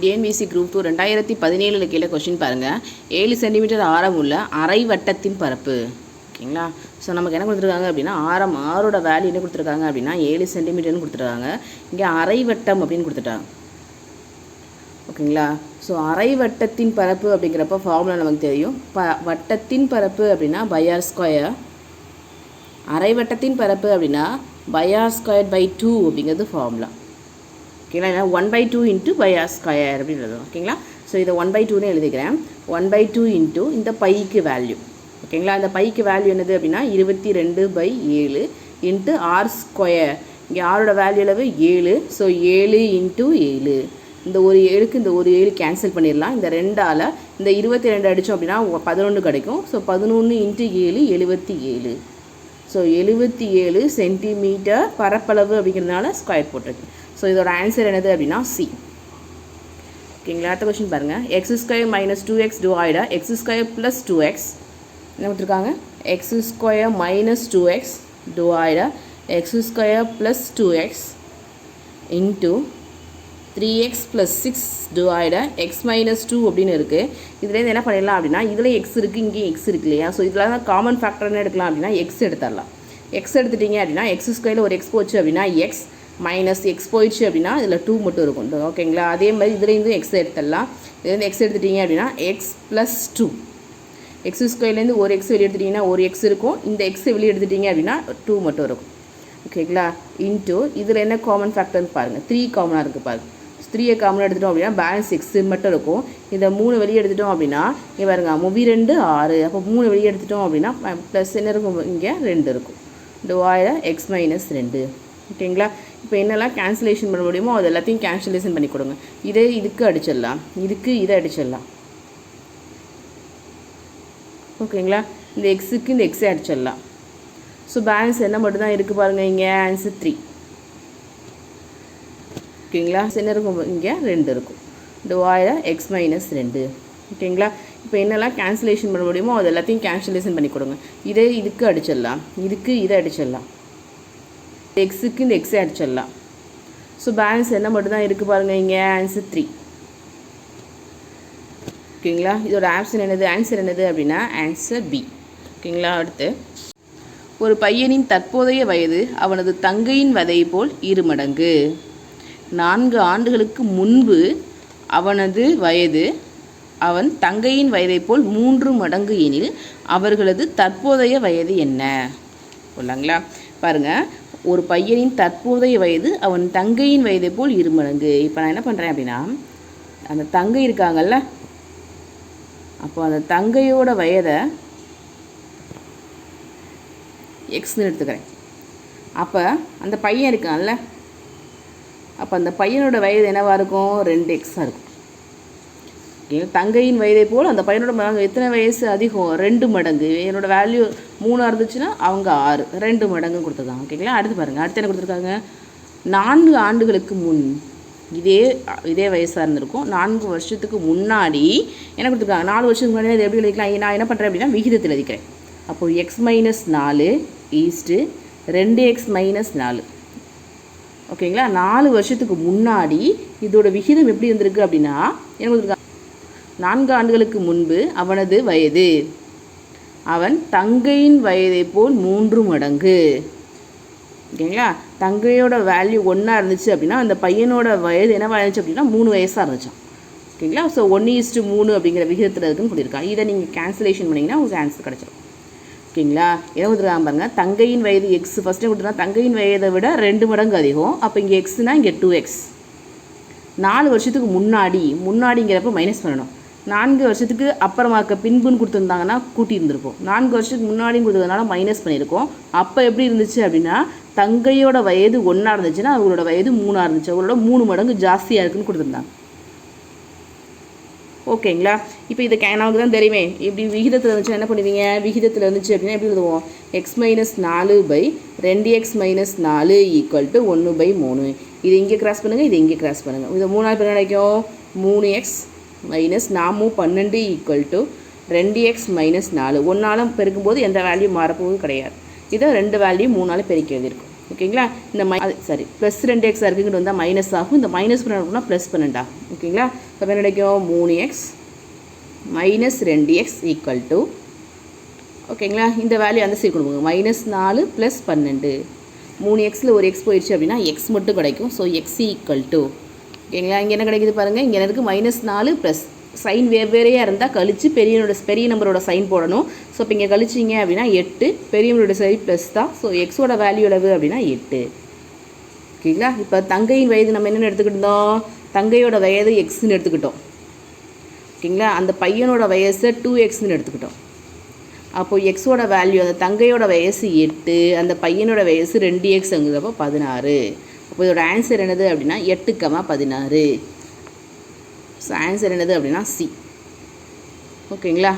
TNPSC group 2 2017 கீழே question பாருங்கள். 7 centimetre ஆரம் உள்ள அரை வட்டத்தின் பரப்பு. ஓகேங்களா? ஸோ நமக்கு என்ன கொடுத்துருக்காங்க அப்படின்னா, ஆரம் ஆரோட வேல்யூ என்ன கொடுத்துருக்காங்க அப்படின்னா 7 சென்டிமீட்டர்னு கொடுத்துருக்காங்க. இங்கே அரை வட்டம் அப்படின்னு கொடுத்துட்டாங்க. ஓகேங்களா? ஸோ அரை வட்டத்தின் பரப்பு அப்படிங்கிறப்ப ஃபார்முலா நமக்கு தெரியும். வட்டத்தின் பரப்பு அப்படின்னா பை r ஸ்கொயர். அரை வட்டத்தின் பரப்பு அப்படின்னா பை r ஸ்கொயர் பை 2 அப்படிங்கிறது ஃபார்முலா. ஓகேங்களா? 1/2 இன்ட்டு பை r ஸ்கொயர் அப்படின்றது. ஓகேங்களா? ஸோ இதை 1/2ன்னு எழுதிக்கிறேன். 1/2 இன்ட்டு இந்த பைக்கு வேல்யூ. ஓகேங்களா? இந்த பைக்கு வேல்யூ என்னது அப்படின்னா 22/7 இன்ட்டு ஆர் ஸ்கொயர். இங்கே ஆரோட வேல்யூ அளவு 7. So 7 into 7. இந்த ஒரு 7க்கு இந்த ஒரு 7 கேன்சல் பண்ணிடலாம். இந்த 2ஆல் இந்த 22 அடித்தோம் அப்படின்னா 11 கிடைக்கும். So 11 into 7 77. ஸோ 77 சென்டிமீட்டர் பரப்பளவு அப்படிங்கிறதுனால ஸ்கொயர் போட்டிருக்கு. ஸோ இதோட ஆன்சர் என்னது அப்படின்னா சி. ஓகேங்களா? அடுத்த கொஸ்டின் பாருங்கள். X square minus 2x டிவைட X square plus 2x என்ன கொடுத்துருக்காங்க? X square minus 2x டிவைட X square plus 2x into 3x plus 6 டிவைட X minus 2 அப்படின்னு இருக்குது. இதுலேருந்து என்ன பண்ணிடலாம் அப்படின்னா, இதில் எக்ஸ் இருக்குது, இங்கேயும் எக்ஸ் இருக்கு இல்லையா? ஸோ இதில் தான் காமன் ஃபேக்டர்னு எடுக்கலாம் அப்படின்னா எக்ஸ் எடுத்துடலாம். எக்ஸ் எடுத்துட்டிங்க அப்படின்னா எக்ஸ் ஸ்கொயரில் ஒரு எக்ஸ் போச்சு அப்படின்னா எக்ஸ் மைனஸ் எக்ஸ் போயிடுச்சு அப்படின்னா இதில் 2 மட்டும் இருக்கும். ஓகேங்களா? அதே மாதிரி இதுலேருந்து எக்ஸ் எடுத்துடலாம். இதுலேருந்து எக்ஸ் எடுத்துட்டிங்க அப்படின்னா எக்ஸ் ப்ளஸ் 2. எக்ஸ் ஸ்கொயர்லேருந்து ஒரு எக்ஸ் வெளியே எடுத்துட்டிங்கன்னா ஒரு எக்ஸ் இருக்கும். இந்த எக்ஸை வெளியே எடுத்துட்டிங்க அப்படின்னா 2 மட்டும் இருக்கும். ஓகேங்களா? இன்ட்டு இதில் என்ன காமன் ஃபேக்டர்னு பாருங்கள். 3 காமனாக இருக்குது பாருங்கள். 3 காமனாக எடுத்துட்டோம் அப்படின்னா பேலன்ஸ் எக்ஸ் மட்டும் இருக்கும். இந்த 3 வெளியே எடுத்துட்டோம் அப்படின்னா இங்கே பாருங்கள் 2 6. அப்போ 3 வெளியே எடுத்துட்டோம் அப்படின்னா ப்ளஸ் என்ன இருக்கும்? இங்கே 2 இருக்கும். டிவைட எக்ஸ் மைனஸ் 2. ஓகேங்களா? இப்போ என்னெல்லாம் கேன்சலேஷன் பண்ண முடியுமோ அது எல்லாத்தையும் கேன்சலேஷன் பண்ணி கொடுங்க. இதே இதுக்கு அடிச்சிடலாம், இதுக்கு இதை அடிச்சிடலாம். ஓகேங்களா? இந்த எக்ஸுக்கு இந்த எக்ஸை அடிச்சிடலாம். ஸோ பேலன்ஸ் என்ன மட்டும் தான் இருக்குது பாருங்கள். இங்கே ஆன்சர் 3. ஓகேங்களா? என்ன இருக்கும்? இங்கே 2 இருக்கும். டிவைட எக்ஸ் மைனஸ் 2. ஓகேங்களா? இப்போ என்னெல்லாம் கேன்சலேஷன் பண்ண முடியுமோ அது எல்லாத்தையும் கேன்சலேஷன் பண்ணி கொடுங்க. இதே இதுக்கு அடிச்சிடலாம், இதுக்கு இதை அடிச்சிடலாம். எக்ஸுக்கு இந்த எக்ஸை அடிச்சிடலாம். ஸோ பேலன்ஸ் என்ன மட்டும் தான் இருக்குது பாருங்கள். இங்கே ஆன்சர் 3. ஓகேங்களா? இதோட ஆன்சர் என்னது அப்படின்னா ஆன்சர் பி. ஓகேங்களா? அடுத்து, ஒரு பையனின் தற்போதைய வயது அவனது தங்கையின் வயதை போல் 2 மடங்கு. 4 ஆண்டுகளுக்கு முன்பு அவனது வயது அவன் தங்கையின் வயதை போல் 3 மடங்கு எனில் அவர்களது தற்போதைய வயது என்ன? சொல்லுங்களா? பாருங்கள். ஒரு பையனின் தற்போதைய வயது அவன் தங்கையின் வயதை போல் 2 மடங்கு. இப்போ நான் என்ன பண்ணுறேன் அப்படின்னா, அந்த தங்கை இருக்காங்கல்ல, அப்போ அந்த தங்கையோட வயதை எக்ஸ்ன்னு எடுத்துக்கிறேன். அப்போ அந்த பையன் இருக்கான்ல, அப்போ அந்த பையனோட வயது என்னவாக இருக்கும்? 2x இருக்கும். ஓகே, தங்கையின் வயதை போல் அந்த பையனோட எத்தனை வயசு அதிகம்? 2 மடங்கு. என்னோடய வேல்யூ 3 இருந்துச்சுன்னா அவங்க 6, 2 மடங்கு கொடுத்துருக்காங்க. ஓகேங்களா? அடுத்து பாருங்கள். அடுத்து என்ன கொடுத்துருக்காங்க? 4 ஆண்டுகளுக்கு முன் இதே வயசாக இருந்திருக்கும். 4 வருஷத்துக்கு முன்னாடி என்ன கொடுத்துருக்காங்க? 4 வருஷத்துக்கு முன்னாடி அது எப்படி எழுதிக்கலாம்? நான் என்ன பண்ணுறேன் அப்படின்னா விகிதத்தில் எழுதிக்கிறேன். அப்போது X minus 4 east 2x minus 4. ஓகேங்களா? 4 வருஷத்துக்கு முன்னாடி இதோட விகிதம் எப்படி இருந்திருக்கு அப்படின்னா என்ன கொடுத்துருக்காங்க? 4 ஆண்டுகளுக்கு முன்பு அவனது வயது அவன் தங்கையின் வயதை போல் 3 மடங்கு. ஓகேங்களா? தங்கையோட வேல்யூ 1 இருந்துச்சு அப்படின்னா அந்த பையனோட வயது என்னவாக இருந்துச்சு அப்படின்னா 3 வயசாக இருந்துச்சான். ஓகேங்களா? ஸோ 1:3 அப்படிங்கிற விகிதத்தில் இருக்குன்னு சொல்லியிருக்காங்க. இதை நீங்கள் கேன்சலேஷன் பண்ணிங்கன்னா உங்களுக்கு ஆன்சர் கிடச்சிடும். ஓகேங்களா? என்ன கொடுத்துருக்காங்க பாருங்கள். தங்கையின் வயது எக்ஸ் ஃபஸ்ட்டு கொடுத்துருக்காங்க. தங்கையின் வயதை விட 2 மடங்கு அதிகம். அப்போ இங்கே எக்ஸ்னால் இங்கே 2x. 4 வருஷத்துக்கு முன்னாடிங்கிறப்ப மைனஸ் பண்ணணும். 4 வருஷத்துக்கு அப்புறமா பின்புன்னு கொடுத்துருந்தாங்கன்னா கூட்டி இருந்திருக்கும். 4 வருஷத்துக்கு முன்னாடியும் கொடுத்ததுனால மைனஸ் பண்ணியிருக்கோம். அப்போ எப்படி இருந்துச்சு அப்படின்னா தங்கையோட வயது 1 இருந்துச்சுன்னா அவங்களோட வயது 3 இருந்துச்சு. அவங்களோட 3 மடங்கு ஜாஸ்தியாக இருக்குன்னு கொடுத்துருந்தாங்க. ஓகேங்களா? இப்போ இதை நமக்கு தான் தெரியுமே. இப்படி விகிதத்தில் இருந்துச்சுன்னா என்ன பண்ணுவீங்க? விகிதத்தில் இருந்துச்சு அப்படின்னா எப்படி எழுதுவோம்? X minus 4/2x minus 4 = 1/3. இது இங்கே கிராஸ் பண்ணுங்கள், இது இங்கே கிராஸ் பண்ணுங்கள். இது 3 பேர் கிடைக்கும் 3x மைனஸ் 12 = 2x மைனஸ் 4. 1ஆல் பெருக்கும்போது எந்த வேல்யூ மாறப்போவது கிடையாது. இதை 2 வேல்யூ 3ஆல் பெருக்கி எழுதியிருக்கும். ஓகேங்களா. இந்த சரி ப்ளஸ் 2x இருக்குங்கிட்டு வந்தால் மைனஸ் ஆகும். இந்த மைனஸ் பண்ணணும்னா ப்ளஸ் 12 ஆகும். ஓகேங்களா. இப்போ என்ன கிடைக்கும் 3x minus 2x equal to ஓகேங்களா. இந்த வேல்யூ அந்த சைடு கொடுங்க -4 ப்ளஸ் 12 3xல் ஒரு x போயிடுச்சு அப்படின்னா எக்ஸ் மட்டும் கிடைக்கும். ஸோ எக்ஸ் ஈக்குவல் டு ஓகேங்களா. இங்கே என்ன கிடைக்குது பாருங்கள். இங்கே எனக்கு -4 ப்ளஸ் சைன் வெவ்வேறையாக இருந்தால் கழித்து பெரிய நம்பரோட சைன் போடணும். ஸோ இப்போ இங்கே கழிச்சிங்க அப்படின்னா 8 பெரிய நம்பரோட சைன் ப்ளஸ் தான். ஸோ எக்ஸோட வேல்யூ அளவு அப்படின்னா 8. ஓகேங்களா. இப்போ தங்கையின் வயது நம்ம என்னென்னு எடுத்துக்கிட்டோம், தங்கையோட வயது எக்ஸ்ன்னு எடுத்துக்கிட்டோம். ஓகேங்களா. அந்த பையனோட வயசை 2xன்னு எடுத்துக்கிட்டோம். அப்போது எக்ஸோட வேல்யூ அந்த தங்கையோட வயசு 8, அந்த பையனோட வயசு 2xங்கிறப்போ 16. அப்போ இதோட ஆன்சர் என்னது அப்படின்னா 8,16. ஸோ ஆன்சர் என்னது அப்படின்னா சி. ஓகேங்களா.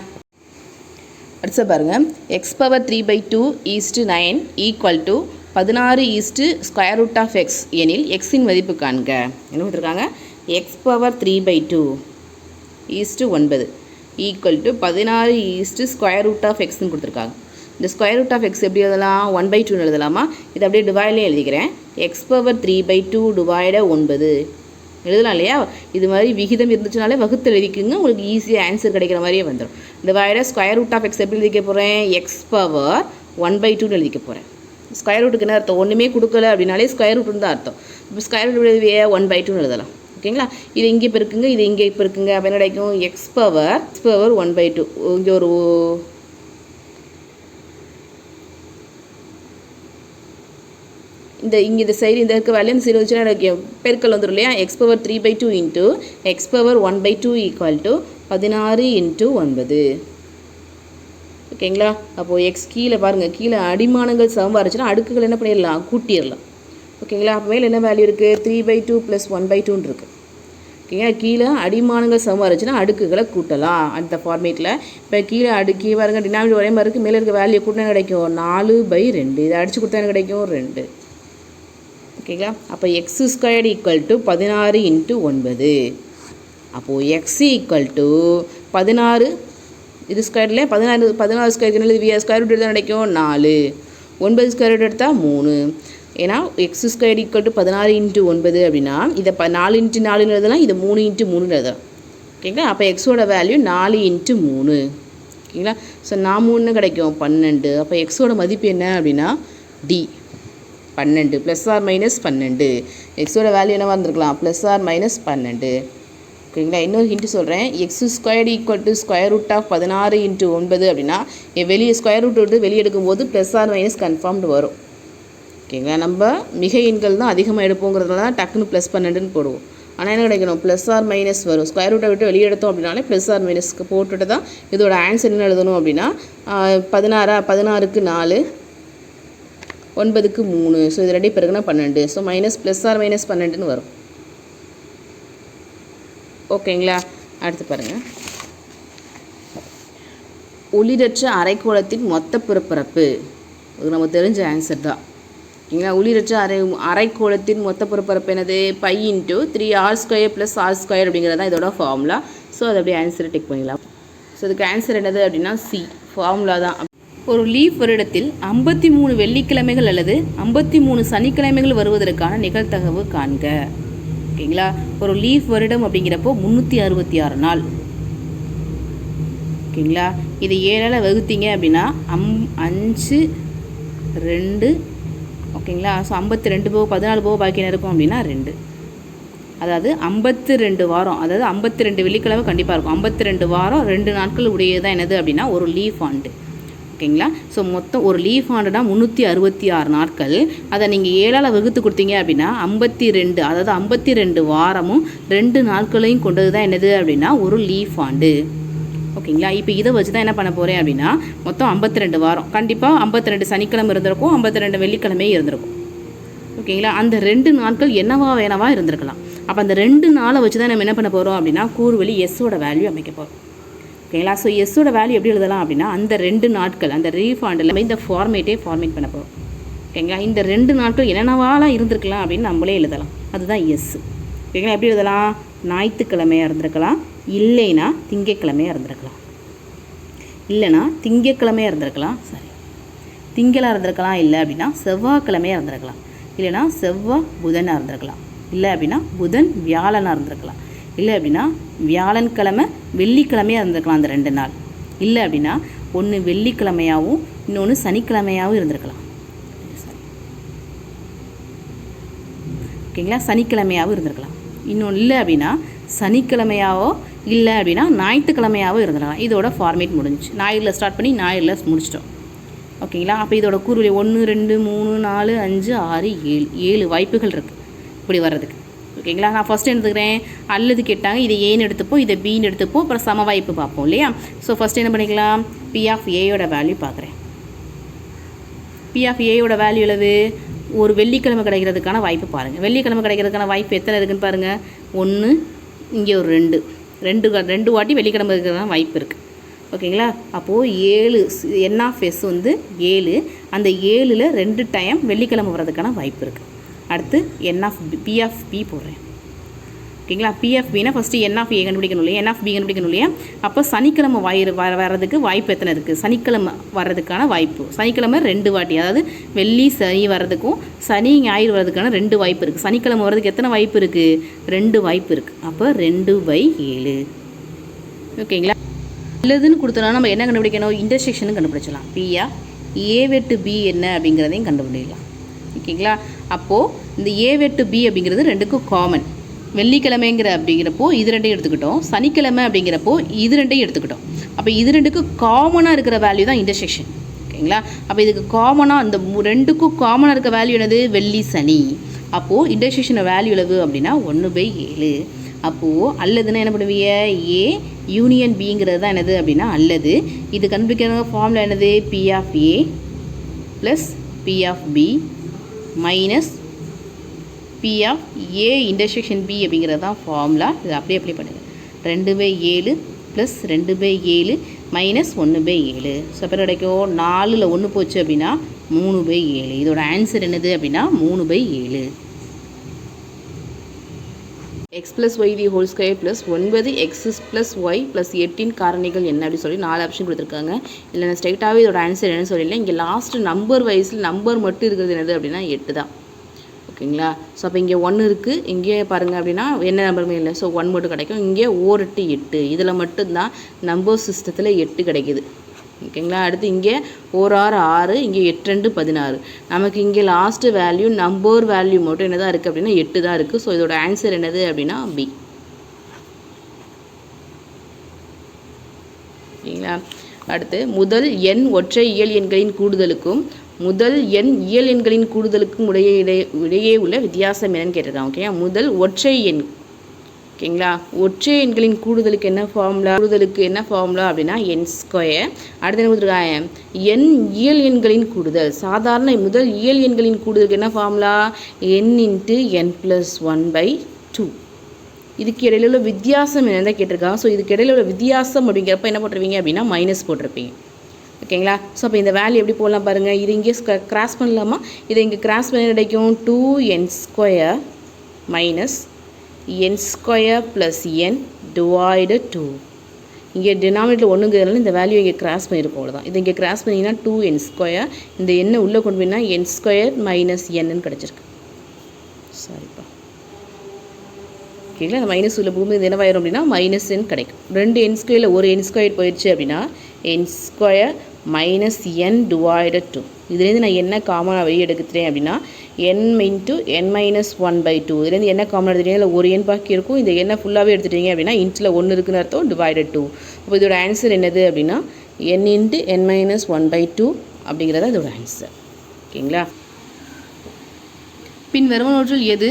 அடுத்த பாருங்கள். x⁴2 9 ஈக்குவல் டு 16 x எனில் எக்ஸின் மதிப்பு காண்க. என்ன கொடுத்துருக்காங்க, x⁴3/2 9 ஈக்குவல் டு 16 xன்னு கொடுத்துருக்காங்க. இந்த x எப்படி எழுதலாம், 1/2 எழுதலாமா. இது அப்படியே டிவைட்லேயே எழுதிக்கிறேன். x⁴3/2 டிவைட 9 எழுதலாம் இல்லையா. இது மாதிரி விகிதம் இருந்துச்சுனாலே வகுத்து எழுதிக்குங்க, உங்களுக்கு ஈஸியாக ஆன்சர் கிடைக்கிற மாதிரியே வந்துடும். டிவைட x எப்படி எழுதிக்க போகிறேன், x⁴1/2 எழுதிக்க போகிறேன். ஸ்கொயர் ரூட்டுக்கு என்ன அர்த்தம், ஒன்றுமே கொடுக்கல அப்படின்னாலே ஸ்கொயர் ரூட்டுன்னு தான் அர்த்தம். இப்போ ஸ்கொயர் ரூட் எழுதியே 1/2 எழுதலாம். ஓகேங்களா. இது இங்கே பெருக்குங்க, இது இங்கே பெருக்குங்க. அப்போ என்ன கிடைக்கும், x⁴1/2 இங்கே ஒரு இந்த சைடு இந்த இருக்க வேல்யூ இந்த சைடு வச்சுன்னா பெருக்கல் வந்துடும் இல்லையா. x⁴3/2 into x⁴1/2 equal to 16 × 9. ஓகேங்களா. அப்போது எக்ஸ் கீழே பாருங்கள், கீழே அடிமானங்கள் சமமாக இருந்துச்சுன்னா அடுக்குகள் என்ன பண்ணிடலாம், கூட்டிடலாம். ஓகேங்களா. அப்போ மேலே என்ன வேல்யூ இருக்குது, 3/2 + 1/2 இருக்குது. ஓகேங்களா. கீழே அடிமானங்கள் சமமாக இருந்துச்சுன்னா அடுக்குகளை கூட்டலாம் அந்த ஃபார்மேட்டில். இப்போ கீழே அடுக்கி பாருங்கள், டினாமினேட்டர் ஒரே மாதிரி இருக்குது, மேலே இருக்க வேல்யூ கூட்டினா கிடைக்கும் 4/2. இதை அடித்து கொடுத்தா என்ன கிடைக்கும் 2. ஓகேங்களா. அப்போ x² = 16 × 9. அப்போது x = 16 இது ஸ்கொயர்ல 16 ஸ்கொயருக்கு என்னது ஸ்கொயர் ரூட் எடுத்தால் கிடைக்கும் 4. 9 ஸ்கொயர் ரூட் எடுத்தால் 3. ஏன்னா x² = 16 × 9 அப்படின்னா இதை 4 × 4 எழுதலாம், இதை 3 × 3 எழுதலாம். ஓகேங்களா. அப்போ எக்ஸோட வேல்யூ 4 × 3. ஓகேங்களா. ஸோ 3 கிடைக்கும் 12. அப்போ எக்ஸோட மதிப்பு என்ன அப்படின்னா டி 12 ± 12. எக்ஸோட வேல்யூ என்னவாக இருந்திருக்கலாம், ±12. ஓகேங்களா. இன்னொரு ஹிண்ட்டு சொல்கிறேன். x² = √16 × 9 அப்படின்னா வெளியே ஸ்கொயர் ரூட் விட்டு வெளியே எடுக்கும்போது ± கன்ஃபார்ம்டு வரும். ஓகேங்களா. நம்ம மிகை எண்கள் தான் அதிகமாக எடுப்போங்கிறதுனால தான் டக்குன்னு +12ன்னு போடுவோம். ஆனால் என்ன கிடைக்கணும், ± வரும். ஸ்கொயர் ரூட்டை விட்டு வெளியே எடுத்தோம் அப்படின்னாலே ± போட்டுட்டு தான் இதோட ஆன்சர் என்ன எழுதணும் அப்படின்னா 16க்கு 4 9க்கு 3. ஸோ இது ரெடி பிறகுனா 12. ஸோ ±12ன்னு வரும். ஓகேங்களா. அடுத்து பாருங்கள். ஒளிரற்ற அரைக்கோளத்தின் மொத்த புறப்பரப்பு, இது நம்ம தெரிஞ்ச ஆன்சர் தான். ஓகேங்களா. ஒளிரற்ற அரைக்கோளத்தின் மொத்த புறப்பரப்பு என்னது, π × 3r² + r² அப்படிங்கிறது தான் இதோட ஃபார்முலா. ஸோ அதை அப்படியே ஆன்சரை டிக் பண்ணிடலாம். ஸோ இதுக்கு ஆன்சர் என்னது அப்படின்னா சி, ஃபார்முலா தான். ஒரு லீஃப் வருடத்தில் 53 வெள்ளிக்கிழமைகள் அல்லது 53 சனிக்கிழமைகள் வருவதற்கான நிகழ்தகவு காண்க. ஓகேங்களா. ஒரு லீஃப் வருடம் அப்படிங்கிறப்போ 366 நாள். ஓகேங்களா. இது 7ஆல் வகுத்தீங்க அப்படின்னா 5 2. ஓகேங்களா. ஸோ 52 போக 14 போக பாக்கி என்ன இருக்கும் அப்படின்னா 2. அதாவது 52 வாரம், அதாவது 52 வெள்ளிக்கிழமை கண்டிப்பாக இருக்கும். 52 வாரம் 2 நாட்கள் உடையதான் என்னது அப்படின்னா ஒரு லீஃப் ஆண்டு. ஓகேங்களா. ஸோ மொத்தம் ஒரு லீஃப் ஆண்டுனா 366 நாட்கள். அதை நீங்கள் 7ஆல் வகுத்து கொடுத்தீங்க அப்படின்னா 52, அதாவது 52 வாரமும் 2 நாட்களையும் கொண்டது தான் என்னது அப்படின்னா ஒரு லீஃப் ஆண்டு. ஓகேங்களா. இப்போ இதை வச்சு தான் என்ன பண்ண போகிறேன் அப்படின்னா மொத்தம் 52 வாரம், கண்டிப்பாக 52 சனிக்கிழமை இருந்திருக்கும், 52 வெள்ளிக்கிழமையும் இருந்திருக்கும். ஓகேங்களா. அந்த 2 நாட்கள் வேணவா இருந்திருக்கலாம். அப்போ அந்த 2 நாளை வச்சு தான் நம்ம என்ன பண்ண போகிறோம் அப்படின்னா கூறுவழி எஸ்ஸோட வேல்யூ அமைக்க போகிறோம். ஓகேங்களா. ஸோ எஸ்ஸோட வேல்யூ எப்படி எழுதலாம் அப்படின்னா அந்த 2 நாட்கள் அந்த ரீஃபாண்டில் இந்த ஃபார்மேட் பண்ண போகிறோம். ஓகேங்களா. இந்த 2 நாட்கள் என்னென்னவாலாம் இருந்திருக்கலாம் அப்படின்னு நம்மளே எழுதலாம். அதுதான் எஸ். ஓகேங்களா. எப்படி எழுதலாம், ஞாயிற்றுக்கிழமையாக இருந்திருக்கலாம், இல்லைன்னா திங்கக்கிழமையாக இருந்திருக்கலாம், இல்லைன்னா திங்கக்கிழமையாக இருந்திருக்கலாம், சரி திங்களாக இருந்திருக்கலாம், இல்லை அப்படின்னா செவ்வாய்க்கிழமையாக இருந்திருக்கலாம். இல்லைனா செவ்வாய் புதனாக இருந்திருக்கலாம், இல்லை அப்படின்னா புதன் வியாழனாக இருந்திருக்கலாம், இல்லை அப்படின்னா வியாழன்கிழமை வெள்ளிக்கிழமையாக இருந்திருக்கலாம் அந்த 2 நாள், இல்லை அப்படின்னா ஒன்று வெள்ளிக்கிழமையாகவும் இன்னொன்று சனிக்கிழமையாகவும் இருந்திருக்கலாம். ஓகேங்களா, சனிக்கிழமையாகவும் இருந்திருக்கலாம். இன்னொன்று இல்லை அப்படின்னா சனிக்கிழமையாவோ இல்லை அப்படின்னா ஞாயிற்றுக்கிழமையாவோ இருந்திருக்கலாம். இதோட ஃபார்மேட் முடிஞ்சிச்சு. ஞாயிறில் ஸ்டார்ட் பண்ணி ஞாயிறில் முடிச்சிட்டோம். ஓகேங்களா, அப்போ இதோட கூறுவிலை 1 2 3 4 5 6 7 வாய்ப்புகள் இருக்குது இப்படி வர்றதுக்கு. ஓகேங்களா, நான் ஃபஸ்ட்டு எடுத்துக்கிறேன் அல்லது கேட்டாங்க, இதை ஏன்னு எடுத்துப்போம், இதை பின்னு எடுத்துப்போம், அப்புறம் சம வாய்ப்பு பார்ப்போம் இல்லையா. ஸோ ஃபஸ்ட்டு என்ன பண்ணிக்கலாம், பி ஆஃப் ஏயோட வேல்யூ பார்க்குறேன். பி ஆஃப் ஏயோட வேல்யூ எவ்வளவு, ஒரு வெள்ளிக்கிழமை கிடைக்கிறதுக்கான வாய்ப்பு பாருங்கள். வெள்ளிக்கிழமை கிடைக்கிறதுக்கான வாய்ப்பு எத்தனை இருக்குதுன்னு பாருங்கள். 1 இங்கே ஒரு 2 வாட்டி வெள்ளிக்கிழமை இருக்கிறதுக்கான வாய்ப்பு இருக்குது. ஓகேங்களா, அப்போது 7 என் ஆஃப் எஸ் வந்து 7, அந்த 7ல் 2 டைம் வெள்ளிக்கிழமை வர்றதுக்கான வாய்ப்பு இருக்குது. அடுத்து என் ஆஃப் பி ஆஃப் பி போடுறேன். ஓகேங்களா, பி ஆஃப் பின்னா ஃபஸ்ட்டு என் ஆஃப் ஏ கண்டுபிடிக்கணும் இல்லையா, என் ஆஃப் பி கண்டுபிடிக்கணும் இல்லையா. அப்போ சனிக்கிழமை வர்றதுக்கு வாய்ப்பு எத்தனை இருக்குது, சனிக்கிழமை வர்றதுக்கான வாய்ப்பு, சனிக்கிழமை 2 வாட்டி, அதாவது வெள்ளி சனி வர்றதுக்கும் சனி ஞாயிறு வர்றதுக்கான 2 வாய்ப்பு இருக்குது. சனிக்கிழமை வர்றதுக்கு எத்தனை வாய்ப்பு இருக்குது, 2 வாய்ப்பு இருக்குது. அப்போ 2/7. ஓகேங்களா, இல்லதுன்னு கொடுத்தோன்னா நம்ம என்ன கண்டுபிடிக்கணும், இன்டர்செக்ஷனும் கண்டுபிடிச்சலாம். பியா ஏ வெட்டு பி என்ன அப்படிங்கிறதையும் கண்டுபிடிக்கலாம். ஓகேங்களா, அப்போது இந்த ஏ வெட்டு பி அப்படிங்கிறது 2க்கும் காமன். வெள்ளிக்கிழமைங்கிற அப்படிங்கிறப்போ இது 2ஐயும் எடுத்துக்கிட்டோம், சனிக்கிழமை அப்படிங்கிறப்போ இது 2ஐயும் எடுத்துக்கிட்டோம். அப்போ இது 2க்கும் காமனாக இருக்கிற வேல்யூ தான் இன்டர்செக்ஷன். ஓகேங்களா, அப்போ இதுக்கு காமனாக அந்த 2க்கும் காமனாக இருக்க வேல்யூ என்னது, வெள்ளி சனி. அப்போது இன்டர்செக்ஷனை வேல்யூ எவ்வளவு அப்படின்னா 1/7. அப்போது அல்லதுன்னா என்ன பண்ணுவீங்க, ஏ யூனியன் பிங்கிறது தான் என்னது அப்படின்னா அல்லது. இது கண்டுபிடிக்கிற ஃபார்முலா என்னது, P of A plus P of B minus P of A intersection B அப்படிங்கிறது தான் ஃபார்முலா. இது அப்படியே அப்ளை பண்ணுங்கள். 2/7 ப்ளஸ் 2/7 மைனஸ் 1/7. ஸோ அப்புறம் கிடைக்கும் 4ல் 1 போச்சு அப்படின்னா 3/7. இதோட ஆன்சர் என்னது அப்படின்னா 3/7. x + y the whole square plus 9x + y plus 8 காரணிகள் என்ன அப்படின்னு சொல்லி 4 ஆப்ஷன் கொடுத்துருக்காங்க. இல்லை நான் ஸ்ட்ரைட்டாகவே இதோட ஆன்சர் என்னன்னு சொல்லல. இங்கே லாஸ்ட்டு நம்பர் வைஸில் நம்பர் மட்டும் இருக்கிறது என்னது அப்படின்னா 8 தான். ஓகேங்களா, ஸோ அப்போ இங்கே 1 இருக்குது, இங்கே பாருங்கள் அப்படின்னா என்ன நம்பருமே இல்லை. ஸோ 1 மட்டும் கிடைக்கும். இங்கே 4 8 8, இதில் மட்டும்தான் நம்பர் சிஸ்டத்தில் 8 கிடைக்கிது. ஓகேங்களா, அடுத்து இங்கே 4 6 6, இங்கே 8 2 16. நமக்கு இங்கே லாஸ்ட்டு வேல்யூ நம்பர் வேல்யூ மட்டும் என்ன தான் இருக்குது அப்படின்னா 8 தான் இருக்குது. ஸோ இதோட ஆன்சர் என்னது அப்படின்னா பி. ஓகேங்களா, அடுத்து முதல் எண் ஒற்றை இயல் எண்களின் கூடுதலுக்கும் முதல் எண் இயல் எண்களின் கூடுதலுக்கும் இடையே உள்ள வித்தியாசம் என்னன்னு கேட்டிருக்காங்க. ஓகே, முதல் ஒற்றை எண். ஓகேங்களா, ஒற்றை எண்களின் கூடுதலுக்கு என்ன ஃபார்முலா அப்படின்னா n². அடுத்து என்ன கொடுத்துருக்காங்க, n இயல் எண்களின் கூடுதல். சாதாரண முதல் இயல் எண்களின் கூடுதலுக்கு என்ன ஃபார்முலா, n × n + 1/2. இதுக்கு இடையில உள்ள வித்தியாசம் என்னென்ன கேட்டிருக்காங்க. ஸோ இதுக்கு இடையில உள்ள வித்தியாசம் அப்படிங்கிறப்ப என்ன போட்டிருப்பீங்க அப்படின்னா மைனஸ் போட்டிருப்பீங்க. ஓகேங்களா, ஸோ அப்போ இந்த வேல்யூ எப்படி போடலாம் பாருங்கள். இது இங்கே கிராஸ் பண்ணலாமா, இதை இங்கே கிராஸ் பண்ணி கிடைக்கும் 2n² மைனஸ் n² + n / 2. இங்கே டினாமினேட்டர் 1ங்கிறதுனால இந்த வேல்யூ இங்கே கிராஸ் பண்ணியிருப்போம். அவ்வளோதான். இது இங்கே கிராஸ் பண்ணிங்கன்னா 2n², இந்த எண்ணை உள்ளே கொண்டு போயின்னா n² - n கிடச்சிருக்கு. சாரிப்பா. ஓகேங்களா, அந்த மைனஸ் உள்ள பூமி இது என்னவாயிரும் அப்படின்னா -n கிடைக்கும். 2 n²ல் ஒரு n² போயிடுச்சு அப்படின்னா n² - n / 2. இதுலேருந்து நான் என்ன காமனாக வெளியே எடுக்கிறேன் அப்படின்னா n × n - 1/2. இதுலேருந்து என்ன காமனாக எடுத்துட்டீங்க, இல்லை ஒரு எண் பாக்கி இருக்கும். இந்த எண்ணை ஃபுல்லாகவே எடுத்துட்டீங்க அப்படின்னா இன்ட்டில் 1 இருக்குன்னு அர்த்தம், /2. அப்போ இதோட ஆன்சர் என்னது அப்படின்னா n × n - 1/2 அப்படிங்கிறத இதோட ஆன்சர். ஓகேங்களா, பின் வருவனவற்றில் எது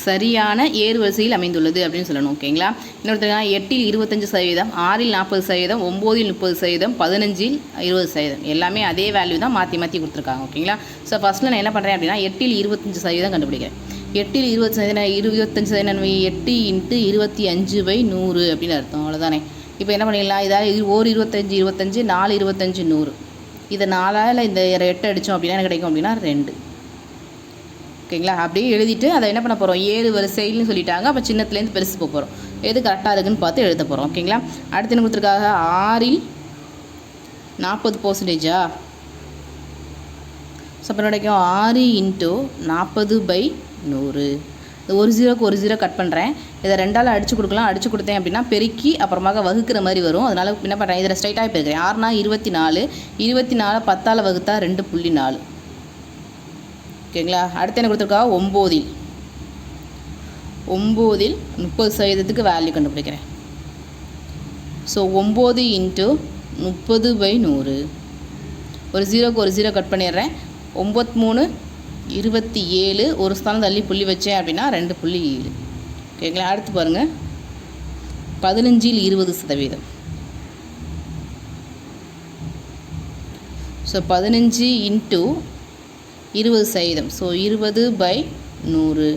சரியான ஏறுவரிசையில் அமைந்துள்ளது அப்படின்னு சொல்லணும். ஓகேங்களா, இன்னொருத்தங்க 8ல் 25%, 6ல் 40%, 9ல் 30%, 15ல் 20%, எல்லாமே அதே வேல்யூ தான் மாற்றி கொடுத்துருக்காங்க. ஓகேங்களா, ஸோ ஃபஸ்ட்டில் நான் என்ன பண்ணுறேன் அப்படின்னா 8ல் 25% கண்டுபிடிக்கிறேன். 8ல் 25% 8 × 25/100 அப்படின்னு அர்த்தம். அவ்வளோதானே. இப்போ என்ன பண்ணிடலாம், இதாவது 25 25 4 25 100. இதை 4ஆல் இந்த 8 அடித்தோம் அப்படின்னா என்ன கிடைக்கும் அப்படின்னா 2. ஓகேங்களா, அப்படியே எழுதிட்டு அதை என்ன பண்ண போகிறோம், ஏறு வரிசைன்னு சொல்லிட்டாங்க. அப்போ சின்னத்துலேருந்து பெருசு போக போகிறோம். எது கரெக்டாக இருக்குன்னு பார்த்து எழுத போகிறோம். ஓகேங்களா, அடுத்து என்ன கொடுத்துருக்காங்க, 6ல் 40%. ஸோ அப்போ கிடைக்கும் 6 இன்ட்டு 40/100. இது ஒரு ஜீரோ கட் பண்ணுறேன். இதை 2ஆல் அடித்து கொடுக்கலாம். அடித்து கொடுத்தேன் அப்படின்னா பெருக்கி அப்புறமாக வகுக்கிற மாதிரி வரும். அதனால் என்ன பண்ணுறேன், இதில் ஸ்ட்ரைட்டாக போயிருக்கிறேன். 6னா 24, 24 10ஆல் வகுத்தா 2.4. ஓகேங்களா. அடுத்து என்ன கொடுத்துருக்கா, 9இல் 30% வேல்யூ கண்டுபிடிக்கிறேன். So 9 into 30/100. ஒரு ஜீரோ கட் பண்ணிடுறேன். 9×3 27, ஒரு ஸ்தானம் தள்ளி புள்ளி வச்சேன் அப்படின்னா 2.7. ஓகேங்களா. அடுத்து பாருங்கள், 15இல் 20%. So 15 into 20%. ஸோ 20/100.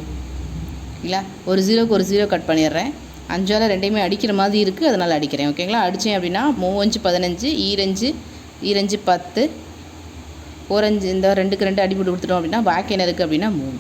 ஓகேங்களா. ஒரு ஜீரோ கட் பண்ணிடுறேன். 5ஆல் 2யுமே அடிக்கிற மாதிரி இருக்குது, அதனால் அடிக்கிறேன். ஓகேங்களா. அடித்தேன் அப்படின்னா 3×5 15, 2×5 10, 4×5 இந்த 2க்கு 2 அடி போட்டு கொடுத்துட்டோம் அப்படின்னா பாக்கி என்ன இருக்குது அப்படின்னா 3.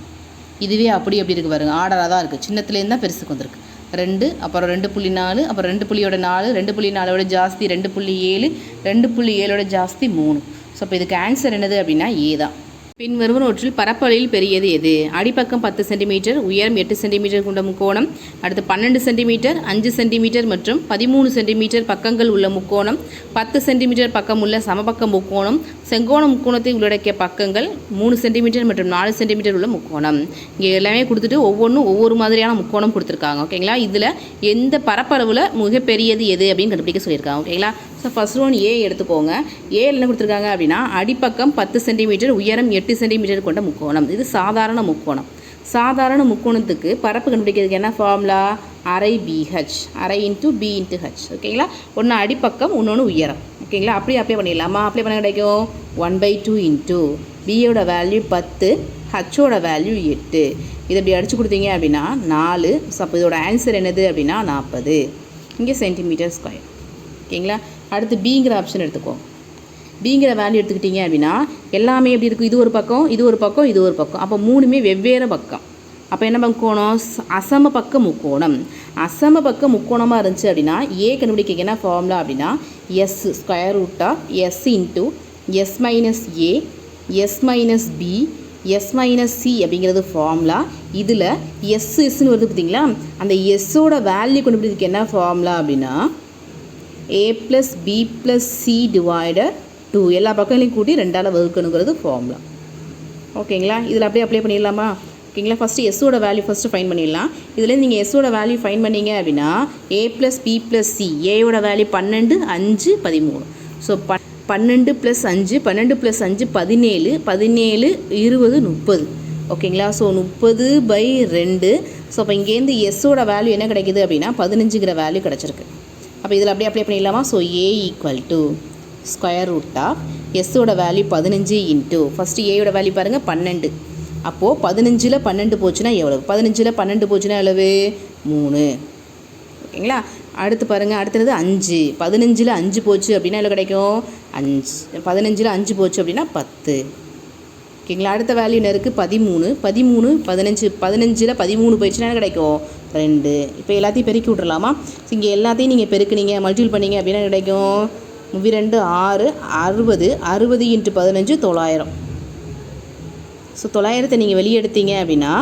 இதுவே அப்படி இருக்குது பாருங்கள், ஆர்டராக தான் இருக்குது. சின்னத்துலேருந்து தான் பெருசுக்கு வந்திருக்கு. 2, அப்புறம் 2.4, அப்புறம் 2.4, 2.4 ஜாஸ்தி 2.7, 2.7 ஜாஸ்தி 3. ஸோ இப்போ இதுக்கு ஆன்சர் என்னது அப்படின்னா ஏ தான். பின்வருவனவற்றில் பரப்பளவில் பெரியது எது? அடிப்பக்கம் 10 சென்டிமீட்டர், உயரம் 8 சென்டிமீட்டர் கொண்ட முக்கோணம். அடுத்து 12 சென்டிமீட்டர், 5 சென்டிமீட்டர் மற்றும் 13 சென்டிமீட்டர் பக்கங்கள் உள்ள முக்கோணம். 10 சென்டிமீட்டர் பக்கம் உள்ள சமபக்க முக்கோணம். செங்கோண முக்கோணத்தை உள்ளடக்கிய பக்கங்கள் 3 சென்டிமீட்டர் மற்றும் 4 சென்டிமீட்டர் உள்ள முக்கோணம். இங்கே எல்லாமே கொடுத்துட்டு ஒவ்வொன்றும் ஒவ்வொரு மாதிரியான முக்கோணம் கொடுத்துருக்காங்க. ஓகேங்களா. இதில் எந்த பரப்பளவில் மிகப்பெரியது எது அப்படின்னு கண்டுபிடிக்க சொல்லியிருக்காங்க. ஓகேங்களா. ஸோ ஃபர்ஸ்ட் ஒன் ஏ எடுத்துக்கோங்க. ஏ என்ன கொடுத்துருக்காங்க அப்படின்னா அடிப்பக்கம் 10 சென்டிமீட்டர், உயரம் 8 சென்டிமீட்டர் கொண்ட முக்கோணம். இது சாதாரண முக்கோணம். சாதாரண முக்கோணத்துக்கு பரப்பு கண்டுபிடிக்கிறதுக்கு என்ன ஃபார்முலா, அரை BH, அரை இன்ட்டு B இன்ட்டு H. ஓகேங்களா. ஒன்று அடிப்பக்கம், இன்னொன்று உயரம். ஓகேங்களா. அப்படியே பண்ணிடலாமா. அப்ளை பண்ண கிடைக்கும் 1/2 இன்ட்டு பியோட வேல்யூ 10, ஹச்சோட வேல்யூ 8. இதை இப்படி அடித்து கொடுத்தீங்க அப்படின்னா 4. ஸோ அப்போ இதோட ஆன்சர் என்னது அப்படின்னா 40. இங்கே சென்டிமீட்டர் ஸ்கொயர். ஓகேங்களா. அடுத்து பிங்கிற ஆப்ஷன் எடுத்துக்கோ. பிங்கிற வேல்யூ எடுத்துக்கிட்டிங்க அப்படின்னா எல்லாமே எப்படி இருக்கும், இது ஒரு பக்கம், இது ஒரு பக்கம், இது ஒரு பக்கம். அப்போ 3மே வெவ்வேறு பக்கம். அப்போ என்ன முக்கோணம், அசம பக்க முக்கோணம். அசம பக்க முக்கோணமாக இருந்துச்சு அப்படின்னா ஏ கண்டுபிடிக்க என்ன ஃபார்முலா அப்படின்னா S square root of S into S minus A, S minus B, S minus C அப்படிங்கிறது ஃபார்முலா. இதில் எஸ்ன்னு வருது பார்த்தீங்களா, அந்த எஸ்ஸோட வேல்யூ கண்டுபிடிக்க என்ன ஃபார்முலா அப்படின்னா a + b + c டிவைடட் 2. எல்லா பக்கங்களையும் கூட்டி 2ஆல் வகுக்கணுங்கிறது ஃபார்முலா. ஓகேங்களா. இதில் அப்படியே அப்ளை பண்ணிடலாமா. ஓகேங்களா. ஃபஸ்ட்டு எஸ்ஸோட வேல்யூ ஃபஸ்ட்டு ஃபைன் பண்ணிடலாம். இதில் நீங்கள் எஸ்ஸோட வேல்யூ ஃபைன் பண்ணிங்க அப்படின்னா a + b + c, ஏயோட value 12, 5, 13. So 12 + 5, 12 + 5 17, 17 20 30. ஓகேங்களா. ஸோ 30/2. ஸோ அப்போ இங்கேருந்து எஸ்ஸோட வேல்யூ என்ன கிடைக்கிது அப்படின்னா 15ங்கிற வேல்யூ கிடச்சிருக்கு. அப்போ இதில் அப்படியே அப்ளை பண்ணிடலாமா. So A = square root of எஸ்ஸோட வேல்யூ 15 இன்ட்டு ஃபஸ்ட்டு ஏயோட வேல்யூ பாருங்கள் 12. அப்போது 15ல் 12 போச்சுன்னா எவ்வளவு, 15ல் 12 போச்சுன்னா எவ்வளவு 3. ஓகேங்களா. அடுத்து பாருங்கள், அடுத்தது 5. 15ல் 5 போச்சு அப்படின்னா எவ்வளோ கிடைக்கும் 5. 15ல் 5 போச்சு அப்படின்னா 10. ஓகேங்களா. அடுத்த வேல்யூ என்ன இருக்குது 13. 13 15, 15ல் 13 போயிடுச்சுன்னா கிடைக்கும் 2. இப்போ எல்லாத்தையும் பெருக்கி விட்றலாமா. இங்கே எல்லாத்தையும் நீங்கள் பெருக்குனீங்க, மல்டிபிள் பண்ணிங்க அப்படின்னா கிடைக்கும் 2 6, 60, 60 × 15 900. ஸோ 900 நீங்கள் வெளியே எடுத்தீங்க அப்படின்னா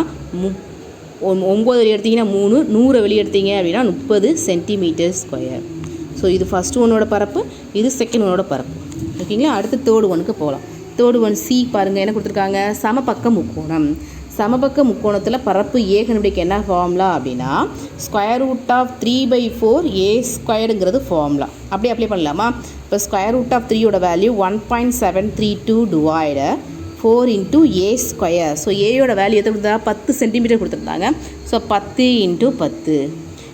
9 வெளியே எடுத்தீங்கன்னா 3, 100 வெளியே எடுத்தீங்க அப்படின்னா 30 சென்டிமீட்டர் ஸ்கொயர். ஸோ இது ஃபஸ்ட் ஒன்னோட பரப்பு, இது செகண்ட் ஒன்னோட பரப்பு. ஓகேங்களா. அடுத்து தேர்டு ஒனுக்கு போகலாம். தேர்டு ஒன் சி பாருங்கள், என்ன கொடுத்துருக்காங்க, சமபக்க முக்கோணம். சமபக்க முக்கோணத்தில் பரப்பு ஏ கண்டுபிடிக்க என்ன ஃபார்முலா அப்படின்னா ஸ்கொயர் ரூட் ஆஃப் 3/4 ஏ ஸ்கொயருங்கிறது ஃபார்முலா. அப்படியே அப்ளை பண்ணலாமா. இப்போ ஸ்கொயர் ரூட் ஆஃப் 3யோட value 1.732 divided 4 into A square. So ஏயோட வேல்யூ எது கொடுத்தா 10 சென்டிமீட்டர் கொடுத்துருந்தாங்க. ஸோ 10 × 10.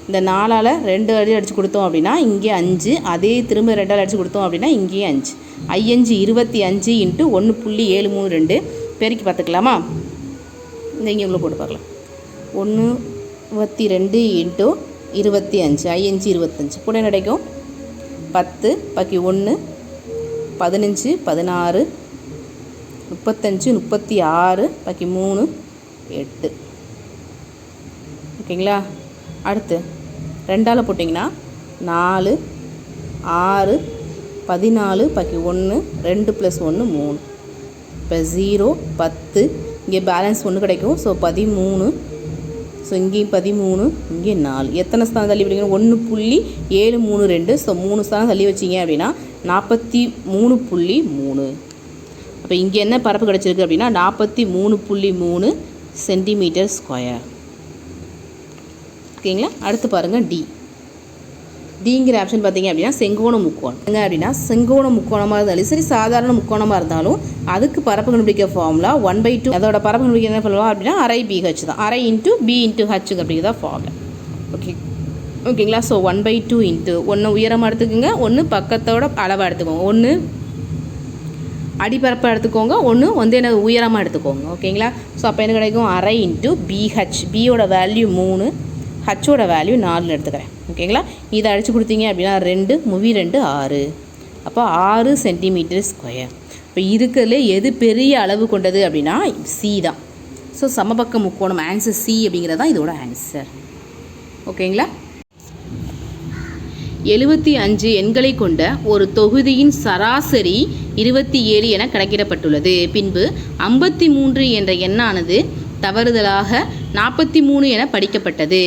இந்த 4ஆல் 2 அடி அடித்து கொடுத்தோம் அப்படின்னா இங்கே 5, அதே திரும்ப 2ஆல் அடித்து கொடுத்தோம் அப்படின்னா இங்கேயே 5. 5 25 × 1.732 பெருக்கி பார்த்துக்கலாமா. இங்கே உள்ள போட்டு பார்க்கலாம். 122 × 25, 5 25 கூட கிடைக்கும் 10, பாக்கி 1 15, 16, 35, 36, பாக்கி 3 8. ஓகேங்களா. அடுத்து 2ஆல் போட்டிங்கன்னா 4, 6, 14, பாக்கி 1, 2 + 1 3. இப்போ 0 10 இங்கே பேலன்ஸ் 1 கிடைக்கும். ஸோ 13. ஸோ இங்கேயும் 13, இங்கே 4. எத்தனை ஸ்தானம் தள்ளி பிடிக்கணும்? 1.732. ஸோ 3 ஸ்தானம் தள்ளி வச்சிங்க அப்படின்னா 43.3. அப்போ இங்கே என்ன பரப்பு கிடச்சிருக்கு அப்படின்னா 43.3 சென்டிமீட்டர் ஸ்கொயர். ஓகேங்களா? அடுத்து பாருங்கள் டிங்கிற ஆப்ஷன் பார்த்தீங்க அப்படின்னா செங்கோண முக்கோணம். எங்க அப்படின்னா செங்கோண முக்கோணமாக இருந்தாலும் சரி, சாதாரண முக்கோணமாக இருந்தாலும் அதுக்கு பரப்பு கண்டுபிடிக்க ஃபார்முலா 1/2. அதோட பரப்பு கண்டுபிடிக்க என்ன பண்ணுவோம் அப்படின்னா அரை BH தான். அரை இன்ட்டு B இன்ட்டு H அப்படிங்கிறதா ஃபார்முலா. ஓகேங்களா? ஸோ 1/2 இன்ட்டு 1 உயரமாக எடுத்துக்கோங்க, 1 பக்கத்தோட அளவாக எடுத்துக்கோங்க, 1 அடிப்பரப்பாக எடுத்துக்கோங்க, 1 வந்து என்ன உயரமாக எடுத்துக்கோங்க. ஓகேங்களா? ஸோ அப்போ என்ன கிடைக்கும்? அரை இன்ட்டு BH. பியோட வேல்யூ 3, ஹச்சோட வேல்யூ 4 எடுத்துக்கிறேன். ஓகேங்களா? இதை அடித்து கொடுத்தீங்க அப்படின்னா 2 3 6. அப்போ 6 சென்டிமீட்டர் ஸ்கொயர். இப்போ இருக்கிறதுல எது பெரிய அளவு கொண்டது அப்படின்னா சி தான். ஸோ சமபக்க முக்கோணம் ஆன்சர் சி அப்படிங்கிறது தான் இதோட ஆன்சர். ஓகேங்களா? 75 எண்களை கொண்ட ஒரு தொகுதியின் சராசரி 27 என கணக்கிடப்பட்டுள்ளது. பின்பு 53 என்ற எண்ணானது தவறுதலாக 43 என படிக்கப்பட்டது,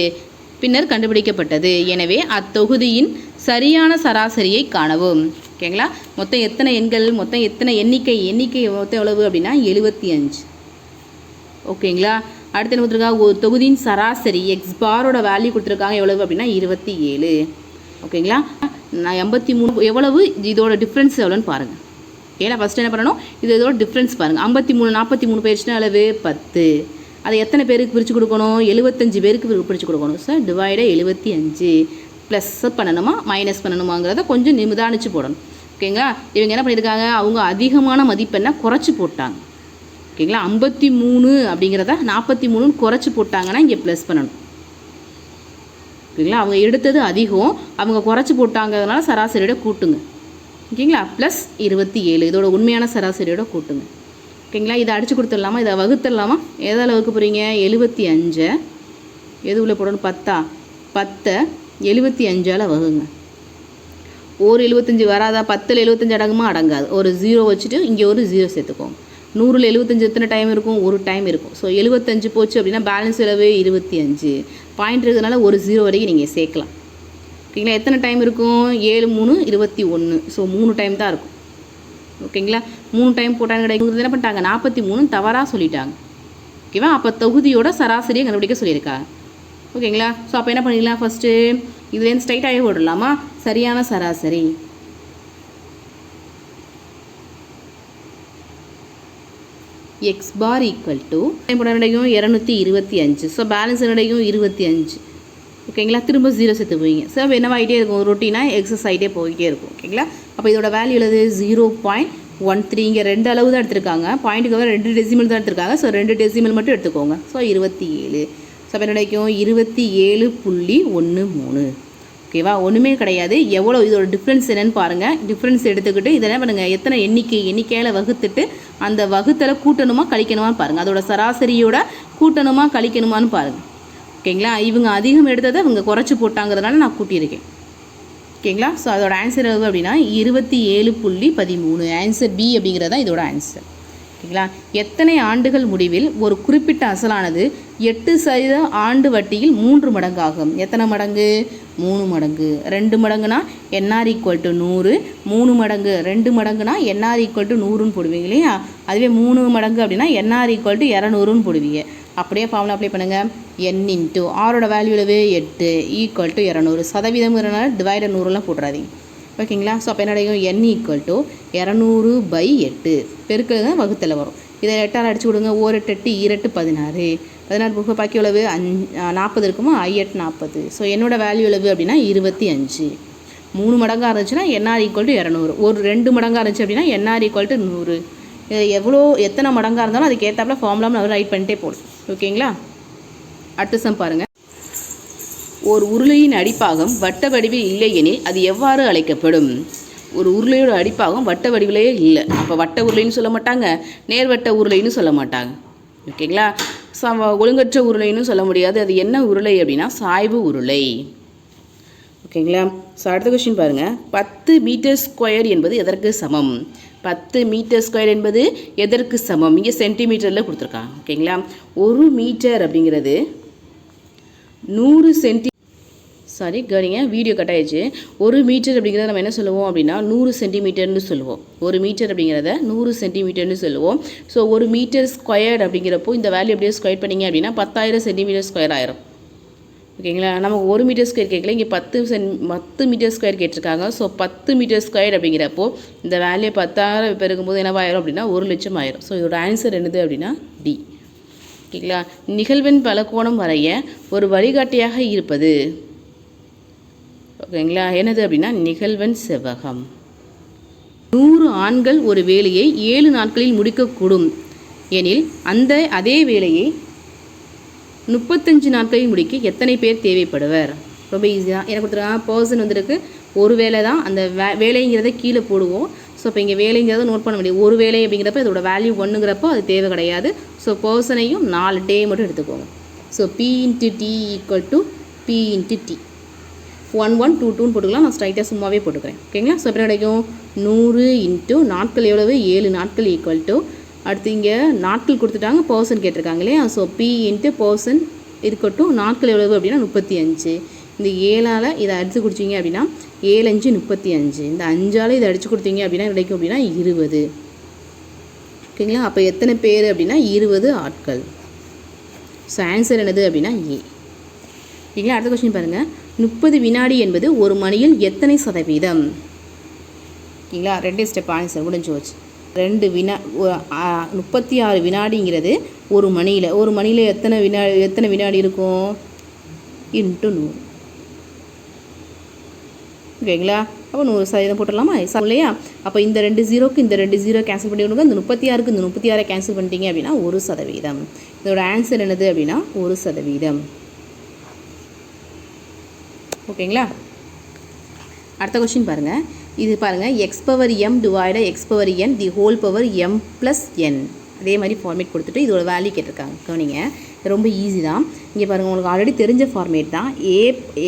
பின்னர் கண்டுபிடிக்கப்பட்டது. எனவே அத்தொகுதியின் சரியான சராசரியை காணவும். ஓகேங்களா? மொத்தம் எத்தனை எண்கள், மொத்தம் எத்தனை எண்ணிக்கை மொத்தம் எவ்வளவு அப்படின்னா 75. ஓகேங்களா? அடுத்து என்ன கொடுத்துருக்காங்க? ஒரு தொகுதியின் சராசரி எக்ஸ் பாரோட வேல்யூ கொடுத்துருக்காங்க எவ்வளவு அப்படின்னா 27. ஓகேங்களா? நான் 83 எவ்வளவு, இதோட டிஃப்ரென்ஸ் எவ்வளோன்னு பாருங்கள். ஏன்னா ஃபஸ்ட்டு என்ன பண்ணணும், இதோட டிஃப்ரென்ஸ் பாருங்கள். 53 43 போயிடுச்சுன்னா அளவு 10. அதை எத்தனை பேருக்கு பிரித்து கொடுக்கணும்? 75 பேருக்கு பிரித்து கொடுக்கணும். சார் டிவைட 75 ப்ளஸ் பண்ணணுமா மைனஸ் பண்ணணுமாங்கிறத கொஞ்சம் நிதானிச்சு போடணும். ஓகேங்களா? இவங்க என்ன பண்ணியிருக்காங்க, அவங்க அதிகமான மதிப்பெண்ணை குறைச்சி போட்டாங்க. ஓகேங்களா? 53 அப்படிங்கிறத 43 குறைச்சி போட்டாங்கன்னா இங்கே ப்ளஸ் பண்ணணும். ஓகேங்களா? அவங்க எடுத்தது அதிகம், அவங்க குறைச்சி போட்டாங்கிறதுனால சராசரியோட கூட்டுங்க. ஓகேங்களா? ப்ளஸ் 27 இதோட உண்மையான சராசரியோட கூட்டுங்க. ஓகேங்களா? இதை அடித்து கொடுத்துடலாமா, இதை வகுத்துடலாமா? எதால் வகுக்க போகிறீங்க? 75 எது உள்ள போடணும்? 10 75ஆல் வகுங்க. ஒரு 75 வராதா? 10ல் 75 அடங்குமா? அடங்காது. ஒரு 0 வச்சுட்டு இங்கே ஒரு 0 சேர்த்துக்கோங்க. 100ல் 75 எத்தனை டைம் இருக்கும்? ஒரு டைம் இருக்கும். ஸோ 75 போச்சு அப்படின்னா பேலன்ஸ் அளவு 25. பாயிண்ட் இருக்கிறதுனால ஒரு 0 வரைக்கும் நீங்கள் சேர்க்கலாம். ஓகேங்களா? எத்தனை டைம் இருக்கும்? 7 3 21. ஸோ 3 டைம் தான் இருக்கும். ஓகேங்களா? 3 டைம் போட்டாங்க கிடைக்கும். என்ன பண்ணிட்டாங்க? 43 தவறாக சொல்லிட்டாங்க. ஓகேவா? அப்போ தொகுதியோட சராசரியை கண்டுபிடிக்க சொல்லியிருக்காங்க. ஓகேங்களா? ஸோ அப்போ என்ன பண்ணிடலாம்? ஃபஸ்ட்டு இதுலேருந்து ஸ்ட்ரைட்டாகவே போடலாமா? சரியான சராசரி எக்ஸ் பார் ஈக்குவல் டு போட கிடைக்கும் 225. ஸோ பேலன்ஸ் கிடைக்கும் 25. ஓகேங்களா? திரும்ப 0 சேர்த்து போவீங்க. ஸோ என்னவாகிட்டே இருக்கும்? ரொட்டீனாக எக்ஸஸ் ஆகிட்டே போய்கிட்டே இருக்கும். ஓகேங்களா? அப்போ இதோட வேல்யூ எழுது 0.13. இங்கே 2 அளவு தான் எடுத்திருக்காங்க, பாயிண்ட்டுக்கு 2 டெசிமல் தான் எடுத்திருக்காங்க. ஸோ 2 டெசிமல் மட்டும் எடுத்துக்கோங்க. ஸோ 27. ஸோ அப்போ என்ன கிடைக்கும்? 27.13. ஓகேவா? ஒன்றுமே கிடையாது. எவ்வளோ இதோட டிஃப்ரென்ஸ் என்னென்னு பாருங்கள். டிஃப்ரென்ஸ் எடுத்துக்கிட்டு இதை என்ன பண்ணுங்கள், எத்தனை எண்ணிக்கையில் வகுத்துட்டு அந்த வகுத்தலை கூட்டணுமா கழிக்கணுமான்னு பாருங்கள். அதோட சராசரியோட கூட்டணுமா கழிக்கணுமான்னு பாருங்கள். ஓகேங்களா? இவங்க அதிகம் எடுத்ததை இவங்க குறைச்சி போட்டாங்கிறதுனால நான் கூட்டியிருக்கேன். ஓகேங்களா? ஸோ அதோட ஆன்சர் எவ்வளவு அப்படின்னா 27.13. ஆன்சர் பி அப்படிங்கிறது தான் இதோட ஆன்சர். ஓகேங்களா? எத்தனை ஆண்டுகள் முடிவில் ஒரு குறிப்பிட்ட அசலானது 8% ஆண்டு வட்டியில் 3 மடங்கு ஆகும்? எத்தனை மடங்கு? 3 மடங்கு. 2 மடங்குனா என்ஆர் ஈக்குவல் டு 100. 3 மடங்கு 2 மடங்குனா என்ஆர் ஈக்குவல் டு 100ன்னு போடுவீங்க இல்லையா? அதுவே 3 மடங்கு அப்படின்னா என்ஆர் ஈக்குவல் டு 200ன்னு போடுவீங்க. அப்படியே ஃபார்முலா அப்ளை பண்ணுங்கள். என் இன்ட்டு ஆரோட வேல்யூ எவ்வளவு? 8 ஈக்குவல் டு 200. சதவீதம்ங்கிறனால டிவைடர் 100லாம் போட்டுறாதீங்க. ஓகேங்களா? ஸோ அப்போ என்ன கிடைக்கும்? என் ஈக்குவல் டு 200/8 பெருக்கிறது வகுத்தில் வரும். இதை 8ஆல் அடிச்சு விடுங்க. 1 8 8 2 16. 16 போக பாக்கி எவ்வளவு? 40 இருக்குமா? 8 40. ஸோ என்னோட வேல்யூ எவ்வளவு அப்படின்னா 25. 3 மடங்காக இருந்துச்சுன்னா என்ஆர் ஈக்குவல் டு 200. ஒரு 2 மடங்காக இருந்துச்சு அப்படின்னா என்ஆர் ஈக்குவல் டு 100. எத்தனை மடங்காக இருந்தாலும் அதுக்கு ஏற்றாப்புல ஃபார்முலா நம்ம ரைட் பண்ணிட்டே போடும். ஓகேங்களா? அடுத்த சம் பாருங்கள். ஒரு உருளையின் அடிப்பாகம் வட்ட வடிவில் இல்லை எனில் அது எவ்வாறு அழைக்கப்படும்? ஒரு உருளையோட அடிப்பாகம் வட்ட வடிவிலே இல்லை, அப்போ வட்ட உருளைன்னு சொல்ல மாட்டாங்க, நேர்வட்ட உருளைன்னு சொல்ல மாட்டாங்க. ஓகேங்களா? ஒழுங்கற்ற உருளைன்னு சொல்ல முடியாது. அது என்ன உருளை அப்படின்னா சாய்வு உருளை. ஓகேங்களா? ஸோ அடுத்த கொஸ்டின் பாருங்கள். 10 மீட்டர் ஸ்கொயர் என்பது எதற்கு சமம்? 10 மீட்டர் ஸ்கொயர் என்பது எதற்கு சமம்? இங்கே சென்டிமீட்டரில் கொடுத்துருக்காங்க. ஓகேங்களா? 1 மீட்டர் அப்படிங்கிறது 100 கவனிங்க, வீடியோ கட் ஆயிடுச்சு. 1 மீட்டர் அப்படிங்கிறத நம்ம என்ன சொல்லுவோம் அப்படின்னா 100 சென்டிமீட்டர்னு சொல்லுவோம். 1 மீட்டர் அப்படிங்கிறத 100 சென்டிமீட்டர்னு சொல்லுவோம். ஸோ 1 மீட்டர் ஸ்கொயர்டு அப்படிங்கிறப்போ இந்த வேல்யூ அப்படியே ஸ்கொயர் பண்ணிங்க அப்படின்னா 10,000 சென்டிமீட்டர் ஸ்கொயர் ஆயிரும். ஓகேங்களா? நமக்கு 1 மீட்டர் ஸ்கொயர் கேட்கல, இங்கே 10 மீட்டர் ஸ்கொயர் கேட்டிருக்காங்க. ஸோ 10 மீட்டர் ஸ்கொயர் அப்படிங்கிறப்போ இந்த வேல்யூ 10,000 பெருக்கும்போது என்னவாயிரும் அப்படின்னா 1,00,000 ஆயிரும். ஸோ இதோட ஆன்சர் என்னது அப்படின்னா டி. ஓகேங்களா? நிகழ்வெண் பலகோணம் வரைய ஒரு வழிகாட்டியாக இருப்பது ஓகேங்களா என்னது அப்படின்னா நிகழ்வெண் செவ்வகம். 100 ஆண்கள் ஒரு வேலையை 7 நாட்களில் முடிக்கக்கூடும் எனில் அதே வேலையை 35 நாட்களில் முடிக்க எத்தனை பேர் தேவைப்படுவர்? ரொம்ப ஈஸி தான். எனக்கு கொடுத்துருக்காங்க பர்சன் வந்துருக்கு, ஒரு வேலை தான். அந்த வேலைங்கிறத கீழே போடுவோம். ஸோ இப்போ இங்கே வேலைங்கிறத நோட் பண்ண முடியும். ஒரு வேலை அப்படிங்கிறப்ப இதோட வேல்யூ 1ங்கிறப்போ அது தேவை கிடையாது. ஸோ பர்சனையும் 4 டே மட்டும் எடுத்துக்கோங்க. So P × T = P × T. 1 1 2 2 போட்டுக்கலாம். நான் ஸ்ட்ரைட்டாக சும்மாவே போட்டுக்கிறேன். ஓகேங்களா? ஸோ எப்படி கிடைக்கும்? 100 × நாட்கள் எவ்வளவு? 7 நாட்கள் = அடுத்து இங்கே நாட்கள் கொடுத்துட்டாங்க, பர்சன் கேட்டிருக்காங்க இல்லையா? ஸோ P × பர்சன் இருக்கட்டும். நாட்கள் எவ்வளவு அப்படின்னா 35. இந்த 7ஆல் இதை அடித்து கொடுத்தீங்க அப்படின்னா 7 5 35. இந்த 5ஆல் இதை அடித்து கொடுத்தீங்க அப்படின்னா கிடைக்கும் அப்படின்னா 20. ஓகேங்களா? அப்போ எத்தனை பேர் அப்படின்னா 20 ஆட்கள். ஸோ ஆன்சர் என்னது அப்படின்னா ஏ. ஓகேங்களா? அடுத்த கொஸ்டின் பாருங்கள். 30 வினாடி என்பது ஒரு மணியில் எத்தனை சதவீதம்? ஓகேங்களா? 2 ஸ்டெப் ஆன்சர் முடிஞ்சு வச்சு. 36 வினாடிங்கிறது ஒரு மணியில் எத்தனை வினாடி இருக்கும்? × 100. ஓகேங்களா? அப்போ 100% போட்டுடலாமா இல்லையா? அப்போ இந்த 2 0க்கு இந்த 2 0 கேன்சல் பண்ணி விடுங்க. இந்த 36க்கு இந்த 36 கேன்சல் பண்ணிட்டீங்க அப்படின்னா 1%. இதோட ஆன்சர் என்னது அப்படின்னா 1%. ஓகேங்களா? அடுத்த கொஸ்டின் பாருங்கள். இது பாருங்கள், x⁴m / x⁴n the whole power m + n. அதே மாதிரி ஃபார்மேட் கொடுத்துட்டு இதோட வேல்யூ கேட்டிருக்காங்க. கவனிங்க, ரொம்ப ஈஸி தான். இங்கே பாருங்கள், உங்களுக்கு ஆல்ரெடி தெரிஞ்ச ஃபார்மேட் தான்.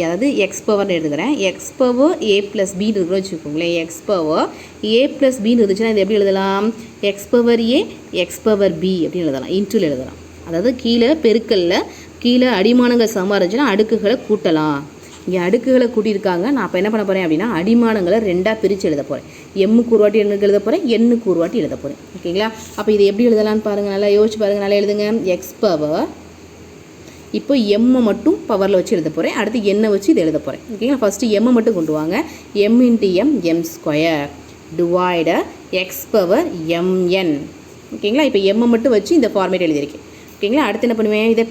அதாவது x⁴ எடுத்துக்கிறேன். x⁴a + b வச்சுக்கோங்களேன். x⁴a + b இருந்துச்சுன்னா இது எப்படி எழுதலாம்? x⁴a x⁴b அப்படின்னு எழுதலாம். இன்ட்ரில் எழுதலாம். அதாவது கீழே பெருக்கல்ல கீழே அடிமானங்கள் சமமாக இருந்துச்சுன்னா அடுக்குகளை கூட்டலாம். இங்கே அடுக்குகளை கூட்டியிருக்காங்க. நான் அப்போ என்ன பண்ண போகிறேன் அப்படின்னா அடிமானங்களை 2ஆக பிரித்து எழுத போகிறேன். எம்முக்கு ஒரு வாட்டி எழுத போகிறேன், எண்ணுக்கு ஒரு வாட்டி எழுத போகிறேன். ஓகேங்களா? அப்போ இது எப்படி எழுதலான்னு பாருங்கள், நல்லா யோசிச்சு பாருங்கள். நல்லா எழுதுங்க. x⁴ இப்போ எம்மை மட்டும் பவரில் வச்சு எழுத போகிறேன். அடுத்து எண்ணை வச்சு இதை எழுத போகிறேன். ஓகேங்களா? ஃபஸ்ட்டு எம்மை மட்டும் கொண்டு வாங்க. m × m m² / x⁴mn. ஓகேங்களா? இப்போ எம்மை மட்டும் வச்சு இந்த ஃபார்மேட் எழுதியிருக்கேன். ஓகேங்களா? அடுத்து என்ன பண்ணுவேன்? இதை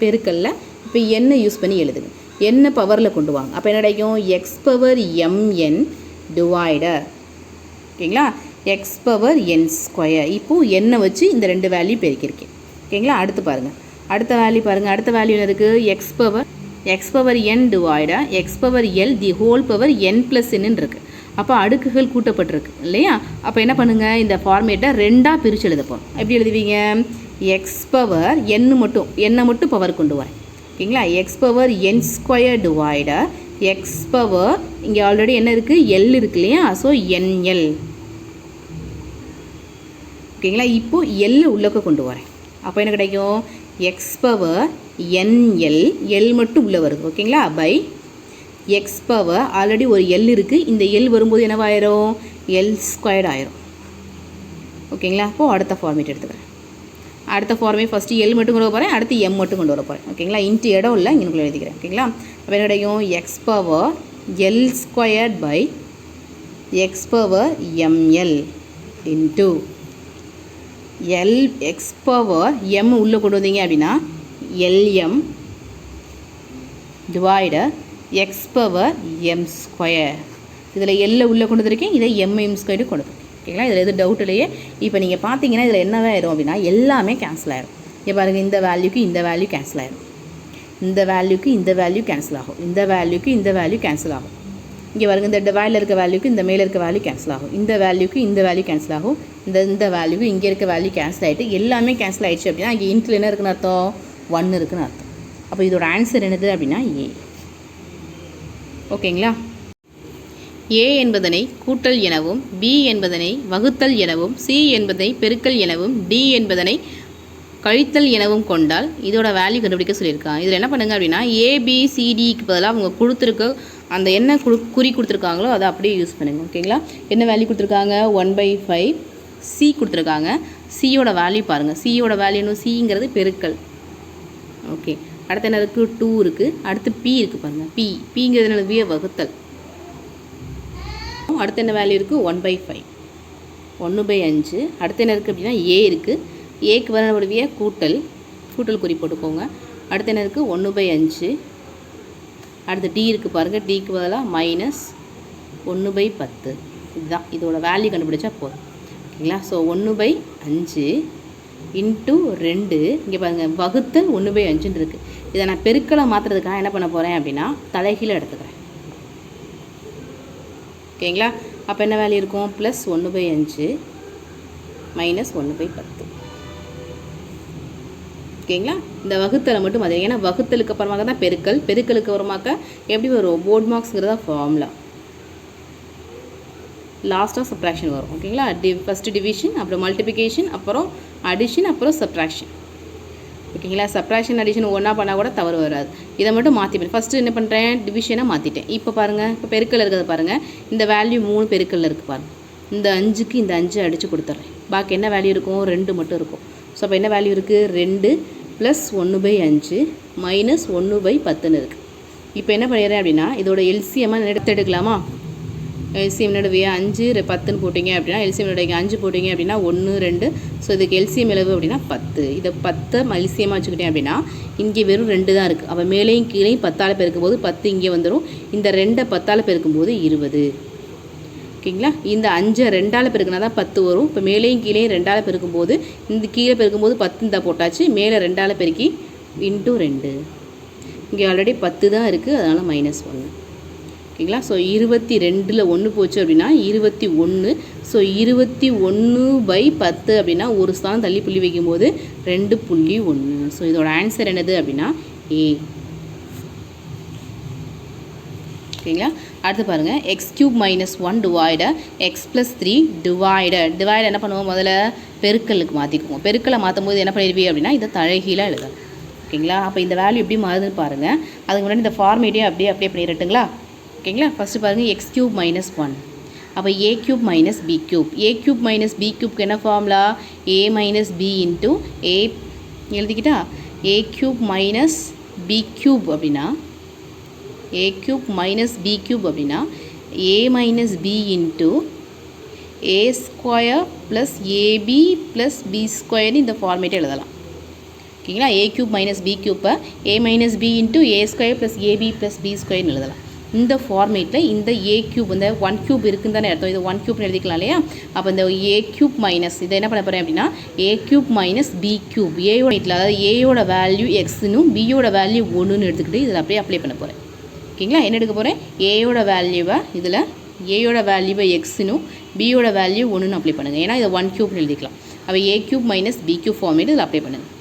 பெருக்கல்ல இப்போ எண்ணை யூஸ் பண்ணி எழுதுங்க. என்ன பவரில் கொண்டு வாங்க. அப்போ என்ன கிடைக்கும்? x⁴mn divider. ஓகேங்களா? x⁴n². இப்போது எண்ணை வச்சு இந்த 2 வேல்யூ பெருக்கியிருக்கேன். ஓகேங்களா? அடுத்து பாருங்கள், அடுத்த வேல்யூ பாருங்கள். அடுத்த வேல்யூ என்ன இருக்குது? x⁴n divider x⁴l the whole power n + n இருக்குது. அப்போ அடுக்குகள் கூட்டப்பட்டிருக்கு இல்லையா? அப்போ என்ன பண்ணுங்கள்? இந்த ஃபார்மேட்டை 2ஆக பிரித்து எழுத போகிறோம். எப்படி எழுதுவீங்க? எண்ணை மட்டும் பவர் கொண்டு வரேன். ஓகேங்களா? x⁴n² டிவைடர் இங்கே ஆல்ரெடி என்ன இருக்குது? எல் இருக்கு இல்லையா? So nl. ஓகேங்களா? இப்போது எல் உள்ளக்க கொண்டு வரேன். அப்போ என்ன கிடைக்கும்? x⁴nl எல் மட்டும் உள்ளே வருது. ஓகேங்களா? பை x⁴ ஆல்ரெடி ஒரு எல் இருக்குது. இந்த எல் வரும்போது என்னவாயிரும்? l² ஆயிரும். ஓகேங்களா? அப்போது அடுத்த ஃபார்மேட் எடுத்துக்கிறேன். அடுத்த ஃபார்மே ஃபஸ்ட்டு எல் மட்டும் கொண்டு வர போகிறேன். அடுத்து எம் மட்டும் கொண்டு வர போகிறேன். ஓகேங்களா? இன்ட்டு இடம் இல்லை, இங்கே எழுதிக்கிறேன். ஓகேங்களா? அப்போ என்ன கிடைக்கும்? x⁴l² by x⁴ml into x⁴m உள்ளே கொண்டு வந்தீங்க அப்படின்னா lm டிவைடர் x⁴m². இதில் எல்லை உள்ளே கொண்டு வந்திருக்கேன், இதை mm² கொண்டு வந்திருக்கேன். ஓகேங்களா? இதில் எது டவுட் இல்லையே. இப்போ நீங்கள் பார்த்தீங்கன்னா இதில் என்னவே ஆயிரும் அப்படின்னா எல்லாமே கேன்சல் ஆகிடும். இங்கே பாருங்கள், இந்த வேல்யூக்கு இந்த வேல்யூ கேன்சல் ஆகிடும், இந்த வேல்யூக்கு இந்த வேல்யூ கேன்சல் ஆகும், இந்த வேல்யூக்கு இந்த வேல்யூ கேன்சல் ஆகும். இங்கே பாருங்கள், இந்த டிவைடில் இருக்க வேல்யூக்கு இந்த மேலே இருக்க வேல்யூ கேன்சல் ஆகும், இந்த வேல்யூக்கு இந்த வேல்யூ கேன்சல் ஆகும், இந்த வேல்யூக்கு இங்கே இருக்க வேல்யூ கேன்சல் ஆகிட்டு எல்லாமே கேன்சல் ஆகிடுச்சு அப்படின்னா இங்கே இன்ட்டில் என்ன இருக்குன்னு அர்த்தம்? 1 இருக்குன்னு அர்த்தம். அப்போ இதோட ஆன்சர் என்னது அப்படின்னா ஏ. ஓகேங்களா? A என்பதனை கூட்டல் எனவும், B என்பதனை வகுத்தல் எனவும், C என்பதனை பெருக்கல் எனவும், D என்பதனை கழித்தல் எனவும் கொண்டால் இதோட வேல்யூ கண்டுபிடிக்க சொல்லியிருக்காங்க. இதில் என்ன பண்ணுங்க அப்படின்னா ABCDக்கு பதிலாக அவங்க கொடுத்துருக்க அந்த என்ன குறி கொடுத்துருக்காங்களோ அதை அப்படியே யூஸ் பண்ணுங்கள். ஓகேங்களா? என்ன வேல்யூ கொடுத்துருக்காங்க? 1/5 C கொடுத்துருக்காங்க. சியோட வேல்யூ பாருங்கள். சியோட வேல்யூன்னு சிங்கிறது பெருக்கல். ஓகே, அடுத்து என்ன இருக்குது? 2 இருக்குது. அடுத்து P இருக்குது பாருங்கள். பிங்கிறது என்னது? வகுத்தல். அடுத்து என்ன வேல்யூ இருக்குது? 1/5 1/5. அடுத்து என்ன இருக்குது அப்படின்னா A இருக்குது. ஏக்கு வரக்கூடிய கூட்டல் குறி போட்டுக்கோங்க. அடுத்து என்ன இருக்குது? 1/5. அடுத்து D இருக்குது பாருங்கள். டிக்கு பதிலாக -1/10. இதுதான் இதோட வேல்யூ கண்டுபிடிச்சா போதும். ஓகேங்களா? ஸோ 1/5 இன்ட்டு 2 இங்கே பாருங்கள் வகுத்தல் 1/5 இருக்குது. இதை நான் பெருக்களை மாற்றுறதுக்காக என்ன பண்ண போகிறேன் அப்படின்னா தலைகீழ எடுத்துக்கிறேன். ஓகேங்களா? அப்போ என்ன வேல்யூ இருக்கும்? +1/5 -1/10. ஓகேங்களா? இந்த வகுத்தலை மட்டும் அது ஏன்னா வகுத்தலுக்கு அப்புறமாக தான் பெருக்கலுக்கு அப்புறமாக்க எப்படி வரும்? போர்ட் மார்க்ஸுங்கிறதா ஃபார்முலா. லாஸ்ட்டாக சப்ராக்ஷன் வரும். ஓகேங்களா? ஃபஸ்ட்டு டிவிஷன், அப்புறம் மல்டிப்ளிகேஷன், அப்புறம் அடிஷன், அப்புறம் சப்ராக்ஷன். ஓகேங்களா? சப்ராக்ஷன் அடிஷன் ஒன்றா பண்ணால் கூட தவறு வராது. இதை மட்டும் மாற்றிப்பேன். ஃபஸ்ட்டு என்ன பண்ணுறேன்? டிவிஷனை மாற்றிட்டேன். இப்போ பாருங்கள், இப்போ பெருக்கல் இருக்கிறது பாருங்கள். இந்த வேல்யூ 3 பெருக்கல்ல இருக்குது பாருங்கள். இந்த 5க்கு இந்த 5 அடித்து கொடுத்துட்றேன். பாக்கி என்ன வேல்யூ இருக்கும்? 2 மட்டும் இருக்கும். ஸோ அப்போ என்ன வேல்யூ இருக்குது? 2 + 1/5 -1/10 இருக்குது. இப்போ என்ன பண்ணிடுறேன் அப்படின்னா இதோட எல்சிஎம்மாக எடுக்கலாமா? எல்சிஎம் நடுவே 5 10ன்னு போட்டிங்க அப்படின்னா எல்சிஎம் நடுவே 5 போட்டிங்க அப்படின்னா 1 2. ஸோ இதுக்கு எல்சிஎம் எவ்வளவு அப்படின்னா 10. இதை 10 எல்சிஎம்மாக வச்சுக்கிட்டேன் அப்படின்னா இங்கே வெறும் 2 தான் இருக்குது. அப்போ மேலேயும் கீழேயும் 10ஆல் பெருக்கும்போது 10 இங்கே வந்துடும். இந்த 2 10ஆல் பெருக்கும்போது 20. ஓகேங்களா? இந்த 5 2ஆல் பெருக்குனா தான் 10 வரும். இப்போ மேலேயும் கீழேயும் 2ஆல் பெருக்கும்போது இந்த கீழே பெருக்கும்போது 10 தான் போட்டாச்சு. மேலே 2ஆல் பெருக்கி இன்ட்டு 2. இங்கே ஆல்ரெடி 10 தான் இருக்குது, அதனால் -1. ஓகேங்களா? ஸோ 22ல் 1 போச்சு அப்படின்னா 21. ஸோ 21/10 அப்படின்னா ஒரு ஸ்தானம் தள்ளி புள்ளி வைக்கும்போது 2.1. ஸோ இதோட ஆன்சர் என்னது அப்படின்னா A. ஓகேங்களா? அடுத்து பாருங்கள், x³ - 1 டிவைடட் x + 3 டிவைடட் என்ன பண்ணுவோம்? முதல்ல பெருக்கலுக்கு மாற்றிக்குவோம். பெருக்கலை மாற்றும் போது என்ன பண்ணிடுவீங்க அப்படின்னா இதை தலைகீழாக எழுதலாம். ஓகேங்களா? அப்போ இந்த வேல்யூ எப்படி மாறுதுன்னு பாருங்கள். அதுக்கு முன்னாடி இந்த ஃபார்மேட்டையும் அப்படியே பண்ணிடட்டுங்களா? ஓகேங்களா? ஃபஸ்ட்டு பாருங்கள் x³ - 1. அப்போ a³ - b³. a³ - b³ என்ன formula? a - b into a எழுதிக்கிட்டா a³ - b³ அப்படின்னா a³ - b³ அப்படின்னா a - b into a² + ab + b² இந்த ஃபார்மேட்டை எழுதலாம். ஓகேங்களா? a³ - b³ a - b into a² + ab + b² எழுதலாம். இந்த ஃபார்மேட்டில் இந்த a³ இந்த 1³ இருக்குன்னு தானே அர்த்தம். இது 1³ எழுதிக்கலாம் இல்லையா? அப்போ இந்த a³ இதை என்ன பண்ண போகிறேன் அப்படின்னா a³ - b³. ஏயோட வீட்டில் அதாவது ஏயோட வேல்யூ எக்ஸ்னும் பியோட வேல்யூ 1ன்னு எடுத்துக்கிட்டு இதில் அப்படியே அப்ளை பண்ண போகிறேன். ஓகேங்களா? என்ன எடுக்க போகிறேன்? ஏயோட வேல்யூவை இதில் ஏயோட வேல்யூவை எக்ஸ்னும் பியோட வேல்யூ 1ன்னு அப்ளை பண்ணுங்கள். ஏன்னா இதை 1³ எழுதிக்கலாம். அப்போ a³ - b³ ஃபார்மேட் இதில் அப்ளை பண்ணுங்கள்.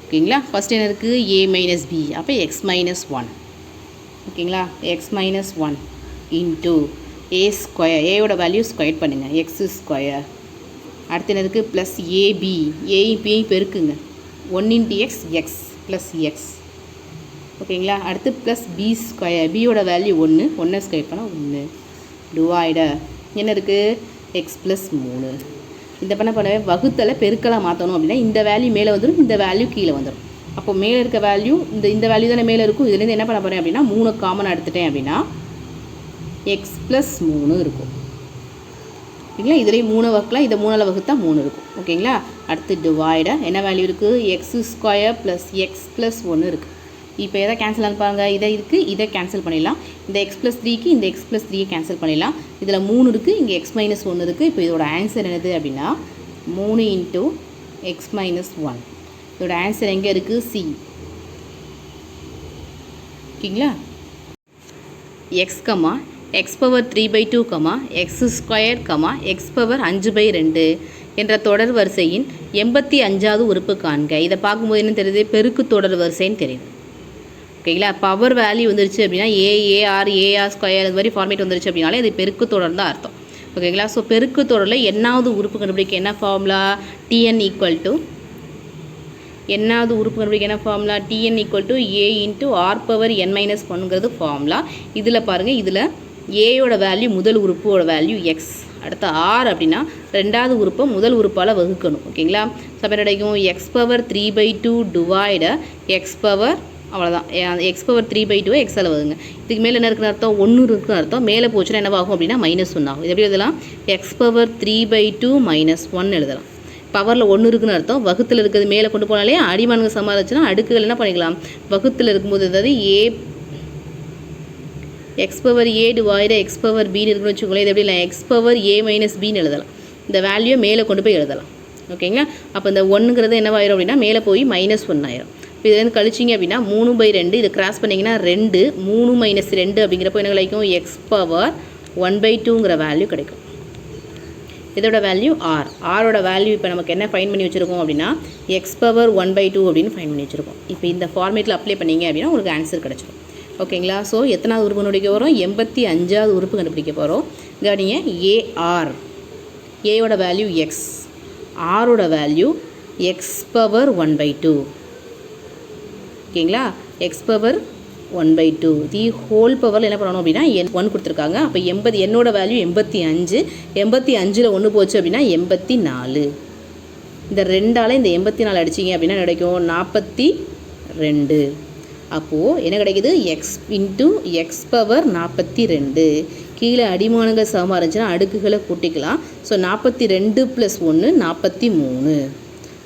ஓகேங்களா? ஃபஸ்ட் என்ன இருக்குது? a - b. அப்போ x - 1. ஓகேங்களா? x - 1 into a². ஏயோட வேல்யூ ஸ்கொயர் பண்ணுங்கள். x². அடுத்து என்ன இருக்குது? Plus ab. ஏயும் பியும் பெருக்குங்க. 1 × x x ப்ளஸ் x. ஓகேங்களா? அடுத்து ப்ளஸ் b². பியோட வேல்யூ 1 ஸ்கொயர் பண்ணால் 1 டிவைடர் என்ன இருக்குது? x + 3. இந்த பண்ணவே வகுத்தலை பெருக்கலாக மாற்றணும் அப்படின்னா இந்த வேல்யூ மேலே வந்துடும், இந்த வேல்யூ கீழே வந்துடும். அப்போ மேலே இருக்க வேல்யூ இந்த வேல்யூ தானே மேலே இருக்கும். இதுலேருந்து என்ன பண்ண போகிறேன் அப்படின்னா 3 காமனாக எடுத்துட்டேன் அப்படின்னா x + 3 இருக்கும். ஓகேங்களா? இதுலேயும் 3 வகுக்கலாம், இதை 3ஆல் வகுத்தா 3 இருக்கும். ஓகேங்களா? அடுத்து டிவைடர் என்ன வேல்யூ இருக்குது? x² + x + 1 இருக்குது. இப்போ எதை கேன்சல் ஆகி பாருங்கள். இதை கேன்சல் பண்ணிடலாம். இந்த x + 3க்கு இந்த x + 3 கேன்சல் பண்ணிடலாம். இதில் 3 இருக்குது, இங்கே x - 1 இருக்குது. இப்போ இதோட ஆன்சர் என்னது அப்படின்னா 3 × x - 1. இதோட ஆன்சர் எங்கே இருக்குது? C. ஓகேங்களா? x(x^3/2, x², x^5/2) என்ற தொடர் வரிசையின் 85வது உறுப்பு காண்க. இதை பார்க்கும்போது என்ன தெரியுது? பெருக்கு தொடர் வரிசைன்னு தெரியுது. ஓகேங்களா. பவர் வேல்யூ வந்துருச்சு அப்படின்னா ஏஆர் ஸ்கொயர் இது மாதிரி ஃபார்மேட் வந்துருச்சு அப்படின்னாலே அது பெருக்கு தொடர் தான் அர்த்தம். ஓகேங்களா. ஸோ பெருக்கு தொடரில் என்னாவது உறுப்பு கண்டுபிடிக்க என்ன ஃபார்முலா, டிஎன் ஈக்குவல் டு என்னாவது உறுப்பு கண்டுபிடிக்க என்ன formula, TN equal to A into R power N minus ஒன்னுங்கிறது ஃபார்முலா. இதில் பாருங்கள், இதில் ஏயோட வேல்யூ முதல் உறுப்போட வேல்யூ எக்ஸ், அடுத்த ஆர் அப்படின்னா ரெண்டாவது உறுப்பை முதல் உறுப்பால் வகுக்கணும். ஓகேங்களா. ஸோ அப்போ கிடைக்கும் எக்ஸ் பவர் 3/2 டிவைட எக்ஸ் பவர், அவ்வளோதான், எக்ஸ் பவர் 3/2 எக்ஸால் வகுங்க. இதுக்கு மேலே என்ன இருக்குன்னு அர்த்தம், 1 இருக்குன்னு அர்த்தம். மேலே போச்சுன்னா என்னவாகும் அப்படின்னா -1 ஆகும். இது எப்படி எழுதலாம், எக்ஸ் பவர் 3/2 -1 எழுதலாம். பவரில் 1 இருக்குன்னு அர்த்தம். வகுத்தில் இருக்கிறது மேலே கொண்டு போனாலே அடிமானுங்க சமாளிச்சுன்னா அடுக்குகள் என்ன பண்ணிக்கலாம், வகுத்தில் இருக்கும்போது அதாவது A X power a டிவைட X power பின்னு இருக்குன்னு வச்சுக்கோங்களேன். இது எப்படி இல்லை, எக்ஸ் பவர் ஏ மைனஸ் பின்னு எழுதலாம். இந்த வேல்யூ மேலே கொண்டு போய் எழுதலாம். ஓகேங்களா. அப்போ இந்த 1ங்கிறது என்னவாயிரும் அப்படின்னா மேலே போய் -1 ஆயிரும். இப்போ இதுலேருந்து கழிச்சிங்க அப்படின்னா 3/2 இதை கிராஸ் பண்ணிங்கன்னா 2, 3 - 2 அப்படிங்கிறப்போ என்ன கிடைக்கும், எக்ஸ் பவர் 1/2ங்கிற வேல்யூ கிடைக்கும். இதோட வேல்யூ ஆர். ஆரோட வேல்யூ இப்போ நமக்கு என்ன ஃபைன் பண்ணி வச்சுருக்கோம் அப்படின்னா எக்ஸ் பவர் 1/2 அப்படின்னு ஃபைன் பண்ணி வச்சுருக்கோம். இப்போ இந்த ஃபார்மேட்டில் அப்ளை பண்ணிங்க அப்படின்னா உங்களுக்கு ஆன்சர் கிடச்சிடும். ஓகேங்களா. ஸோ எத்தனாவது உறுப்பு கண்டுபிடிக்க போகிறோம், 85வது உறுப்பு கண்டுபிடிக்க போகிறோம். கவனிங்க, ஏஆர், ஏயோட வேல்யூ எக்ஸ், ஆரோட வேல்யூ எக்ஸ் பவர் 1/2. ஓகேங்களா. எக்ஸ் பவர் 1/2 தி ஹோல் பவரில் என்ன பண்ணணும் அப்படின்னா 1 கொடுத்துருக்காங்க. அப்போ 80, என்னோட வேல்யூ 85, 85ல் 1 போச்சு அப்படின்னா 84. இந்த 2ஆல் இந்த 84 அடிச்சிங்க அப்படின்னா கிடைக்கும் 42. அப்போது என்ன கிடைக்குது, எக்ஸ் இன்ட்டு எக்ஸ் பவர் 42. கீழே அடிமானங்கள் சமமாக இருந்துச்சுன்னா அடுக்குகளை கூட்டிக்கலாம். ஸோ 42 + 1 43.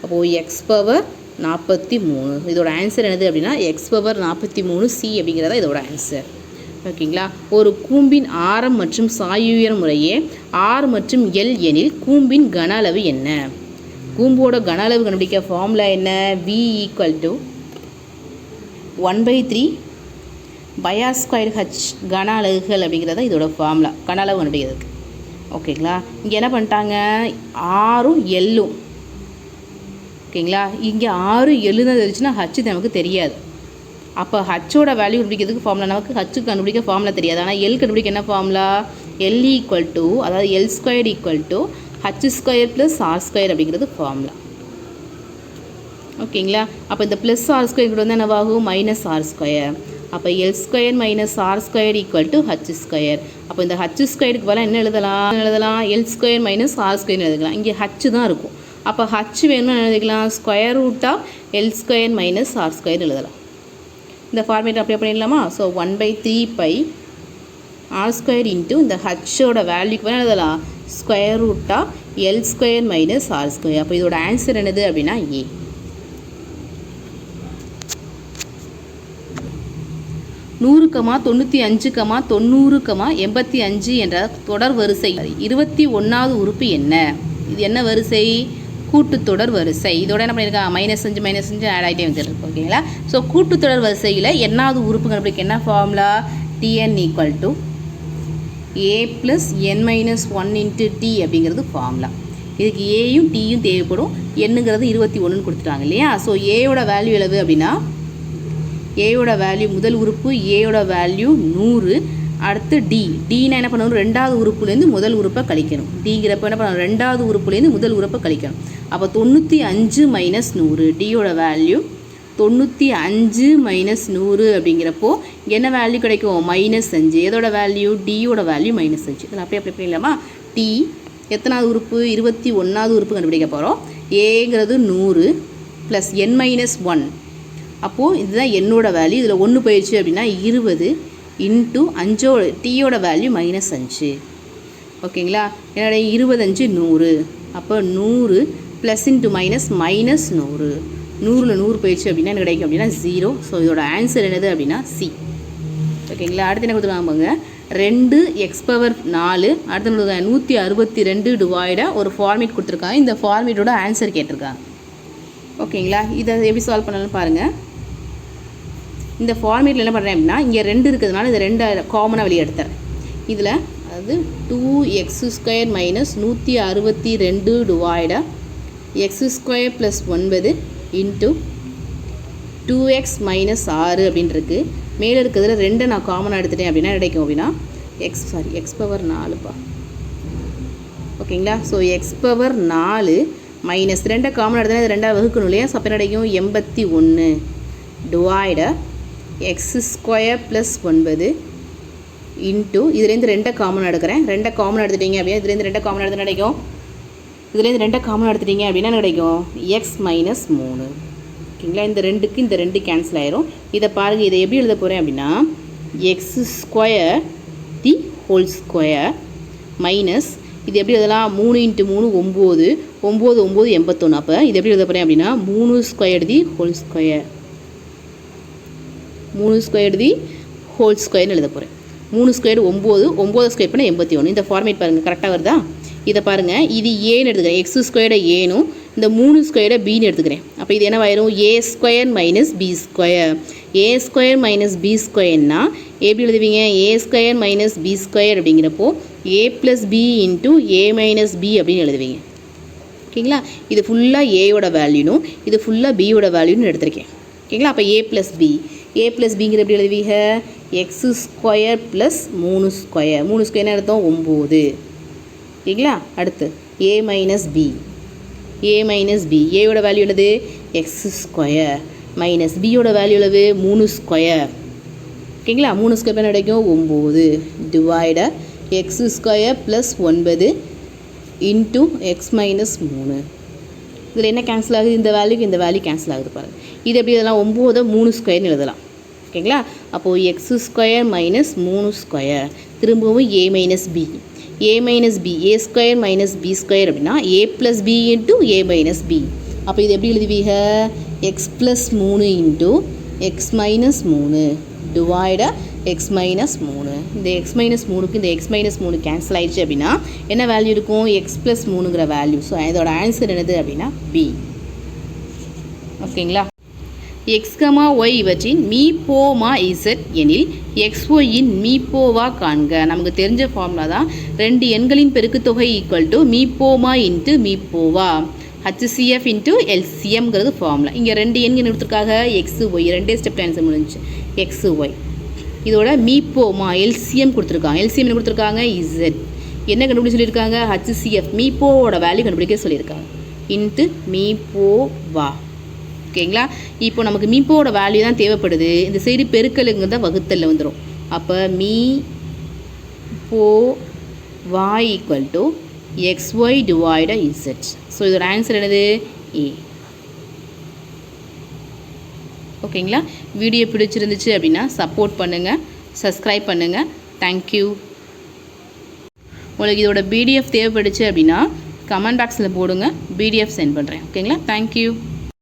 அப்போது எக்ஸ் பவர் 43. இதோட ஆன்சர் என்னது அப்படின்னா எக்ஸ் பவர் 43 சி அப்படிங்கிறதா இதோட ஆன்சர். ஓகேங்களா. ஒரு கூம்பின் ஆரம் மற்றும் சாயுயரம் முறையே ஆர் மற்றும் எல் எனில் கூம்பின் கன அளவு என்ன. கூம்போட கன அளவு கண்டுபிடிக்க ஃபார்முலா என்ன, V equal to 1/3 pi R square H கன அலகுகள் அப்படிங்கிறத இதோட ஃபார்முலா, கன அளவு கண்டுபிடிக்கிறதுக்கு. ஓகேங்களா. இங்கே என்ன பண்ணிட்டாங்க, ஆரும் எல்லும். ஓகேங்களா. இங்கே 6 7 தான் தெரிஞ்சுன்னா ஹச்சு நமக்கு தெரியாது. அப்போ ஹச்சோட வேல்யூ கண்டுபிடிக்கிறதுக்கு ஃபார்முலா, நமக்கு ஹச்சு கண்டுபிடிக்க ஃபார்முலா தெரியாது. ஆனால் எல் கண்டுபிடிக்க என்ன ஃபார்முலா, எல் ஈக்குவல் டு, அதாவது L square equal to H square plus R square அப்படிங்கிறது ஃபார்முலா. ஓகேங்களா. அப்போ இந்த ப்ளஸ் ஆர் ஸ்கொயர் கூட வந்து என்னவாகும், -ஆர் ஸ்கொயர். அப்போ L square -R square equal to H square. அப்போ இந்த ஹச் ஸ்கொயருக்கு பதிலாக என்ன எழுதலாம், எல் ஸ்கொயர் -ஆர் ஸ்கொயர் எழுதிக்கலாம். இங்கே ஹச் தான் இருக்கும். அப்போ ஹச் வேணும்னு எழுதிக்கலாம், square root of L square -R square எழுதலாம். இந்த ஃபார்மேட் அப்ளை பண்ணிடலாமா. So 1/3 pi R square into இந்த ஹச்சோட வேல்யூக்கு வேணால் எழுதலாம், square root of L square -R square. அப்போ இதோட ஆன்சர் என்னது அப்படின்னா ஏ. 100, 95, 90, 85 என்ற தொடர் வரிசை 21வது உறுப்பு என்ன. இது என்ன வரிசை, கூட்டுத்தொடர் வரிசை. இதோட என்ன பண்ணியிருக்காங்க, -5 ஆட் ஆகிட்டே வந்துருக்கு. ஓகேங்களா. ஸோ கூட்டுத்தொடர் வரிசையில் என்னாவது உறுப்பு கண்டுபிடிக்க என்ன formula, TN equal to A plus N -1 into T அப்படிங்கிறது ஃபார்முலா. இதுக்கு ஏயும் டியும் தேவைப்படும். என்னங்கிறது 21ன்னு கொடுத்துட்டாங்க இல்லையா. ஸோ ஏயோட வேல்யூ எவ்வளவு அப்படின்னா, ஏயோட வேல்யூ முதல் உறுப்பு ஏயோட வேல்யூ 100. அடுத்து டினா என்ன பண்ணணும், ரெண்டாவது உறுப்புலேருந்து முதல் உறுப்பை கழிக்கணும். டிங்கிறப்ப என்ன பண்ணணும், ரெண்டாவது உறுப்புலேருந்து முதல் உறுப்பை கழிக்கணும். அப்போ 95 - 100, டியோட வேல்யூ 95 - 100 அப்படிங்கிறப்போ என்ன வேல்யூ கிடைக்கும், -5. எதோட வேல்யூ, டியோட வேல்யூ -5. இதில் அப்படியே அப்ளை பண்ணிடலாமா. டி எத்தனாவது உறுப்பு, 21வது உறுப்பு கண்டுபிடிக்க போகிறோம். ஏங்கிறது 100 ப்ளஸ் n - 1. அப்போது இதுதான் என்னோட வேல்யூ. இதில் 1 போயிடுச்சு அப்படின்னா 20 இன்ட்டு 5ஓட டீயோட வேல்யூ -5. ஓகேங்களா. என்னோட 25 100. அப்போ 100 ப்ளஸ் இன்ட்டு மைனஸ் -100. 100ல் 100 போயிடுச்சு அப்படின்னா என்ன கிடைக்கும் அப்படின்னா 0. ஸோ இதோட ஆன்சர் என்னது அப்படின்னா சி. ஓகேங்களா. அடுத்து என்ன கொடுத்துருக்காங்க, 2x பவர் 4. அடுத்து 162 டிவைட ஒரு ஃபார்மேட் கொடுத்துருக்காங்க. இந்த ஃபார்மேட்டோட ஆன்சர் கேட்டிருக்காங்க. ஓகேங்களா. இதை எப்படி சால்வ் பண்ணலாம்னு பாருங்கள். இந்த ஃபார்மேட்டில் என்ன பண்ணுறேன் அப்படின்னா, இங்கே 2 இருக்கிறதுனால இந்த 2 காமனாக வெளியே எடுத்துறேன். இதில் அதாவது 2x² - 162 டிவைட x² + 9 into 2x minus 6 அப்படின்னு இருக்குது. மேலே இருக்கிறதுல 2 நான் காமனாக எடுத்துட்டேன் அப்படின்னா கிடைக்கும் அப்படின்னா எக்ஸ் பவர் 4பா. ஓகேங்களா? ஸோ எக்ஸ் பவர் 4 மைனஸ் 2 காமனாக எடுத்தேன்னா இது 2 வகுக்கணும் இல்லையா? ஸோ அப்போ கிடைக்கும் 81 டிவைட எக்ஸ் ஸ்கொயர் ப்ளஸ் 9 இன்ட்டு இதுலேருந்து 2 காமனாக எடுக்கிறேன். 2 காமனாக எடுத்துட்டீங்க அப்படின்னா இதுலேருந்து 2 காமனாக எடுத்து கிடைக்கும். இதுலேருந்து 2 காமனாக எடுத்துட்டீங்க அப்படின்னா கிடைக்கும் எக்ஸ் மைனஸ் 3. ஓகேங்களா? இந்த 2க்கு இந்த 2 கேன்சல் ஆயிரும். இதை பாருங்கள், இதை எப்படி எழுத போகிறேன் அப்படின்னா X square the whole square minus இது எப்படி எழுதலாம்? 3 × 3 9 9 9 81. அப்போ இது எப்படி எழுத போகிறேன் அப்படின்னா 3 square the whole square 3 square the whole ஸ்கொயர்னு எழுத போகிறேன். 3 ஸ்கொயர் 9 9 ஸ்கொயர் பண்ணால் 81. இந்த ஃபார்மேட் பாருங்கள் கரெக்டாக வருதா? இதை பாருங்கள், இது ஏன்னு எடுத்துக்கிறேன். எக்ஸ் ஸ்கொயர்டை ஏனும் இந்த 3 ஸ்கொயர்டை பின்னு எடுத்துக்கிறேன். அப்போ இது என்னவாயிரும்? ஏ ஸ்கொயர் மைனஸ் பி ஸ்கொயர். ஏ ஸ்கொயர் மைனஸ் பி ஸ்கொயர்னா எப்படி எழுதுவீங்க? ஏ ஸ்கொயர் மைனஸ் பி ஸ்கொயர் அப்படிங்கிறப்போ ஏ plus B into A minus B அப்படின்னு எழுதுவீங்க. ஓகேங்களா? இது ஃபுல்லாக ஏயோட வேல்யூனும் இது ஃபுல்லாக பியோட வேல்யூன்னு எடுத்திருக்கேன். ஓகேங்களா? அப்போ ஏ ப்ளஸ் பி பிங்கிற எப்படி எழுதுவீங்க? எக்ஸ் ஸ்கொயர் ப்ளஸ் 3 ஸ்கொயர் 3 ஸ்கொயர்னு எடுத்தோம் 9. ஓகேங்களா? அடுத்து ஏ மைனஸ் பி ஏயோட வேல்யூ எழுது எக்ஸ் ஸ்கொயர் மைனஸ் பியோட வேல்யூ எழுது 3 ஸ்கொயர். ஓகேங்களா? 3 ஸ்கொயர் பண்ண கிடைக்கும் 9 டிவைட X square plus 9 into X minus 3. இதில் என்ன கேன்சல் ஆகுது? இந்த வேல்யூக்கு இந்த வேல்யூ கேன்சல் ஆகுது பாருங்கள். இது எப்படி எழுதலாம்? 9 3 ஸ்கொயர்னு எழுதலாம். ஓகேங்களா? அப்போது எக்ஸ் ஸ்கொயர் மைனஸ் 3 ஸ்கொயர் திரும்பவும் A minus B A square minus B square அப்படின்னா A plus B into A minus B. அப்போ இது எப்படி எழுதுவீங்க? X plus 3 into X minus 3 divide X minus 3. இந்த எக்ஸ் மைனஸ் 3க்கு இந்த எக்ஸ் மைனஸ் 3 கேன்சல் ஆயிடுச்சு அப்படின்னா என்ன வேல்யூ இருக்கும்? எக்ஸ் ப்ளஸ் 3ங்கிற வேல்யூ. ஸோ இதோட ஆன்சர் என்னது அப்படின்னா பி. ஓகேங்களா? எக்ஸ் கமா ஒய் இவற்றின் மீப்போமா இசட் எனில் எக்ஸ்ஒயின் மீப்போவா காண்க. நமக்கு தெரிஞ்ச ஃபார்முலா தான். 2 எண்களின் பெருக்குத்தொகை ஈக்குவல் டு மீப்போமா இன்ட்டு மீப்போவா HCF இன்ட்டு எல்சிஎம்ங்கிறது ஃபார்முலா. இங்கே 2 எண்கள் கொடுத்துருக்காங்க எக்ஸு ஒய் 2 ஸ்டெப் ஆன்சர் முடிஞ்சு எக்ஸு ஒய். இதோட மீப்போமா எல்சிஎம் கொடுத்துருக்காங்க. எல்சிஎம் என்ன கொடுத்துருக்காங்க? இசட். என்ன கண்டுபிடிக்க சொல்லியிருக்காங்க? HCF மீப்போவோட வேல்யூ கண்டுபிடிக்க சொல்லியிருக்காங்க. இன்ட்டு மீப்போவா. ஓகேங்களா? இப்போ நமக்கு மீப்போட வேல்யூ தான் தேவைப்படுது. இந்த சைடு பெருக்கலுங்கிறத வகுத்தலில் வந்துடும். அப்போ மீ போ வாய் equal to XY divide Z. So இதோட ஆன்சர் என்னது? ஏ. ஓகேங்களா? வீடியோ பிடிச்சிருந்துச்சு அப்படின்னா சப்போர்ட் பண்ணுங்கள், சப்ஸ்கிரைப் பண்ணுங்கள். தேங்க்யூ. உங்களுக்கு இதோட பிடிஎஃப் தேவைப்படுச்சு அப்படின்னா கமெண்ட் பாக்ஸில் போடுங்க, பிடிஎஃப் சென்ட் பண்ணுறேன். ஓகேங்களா? தேங்க்யூ.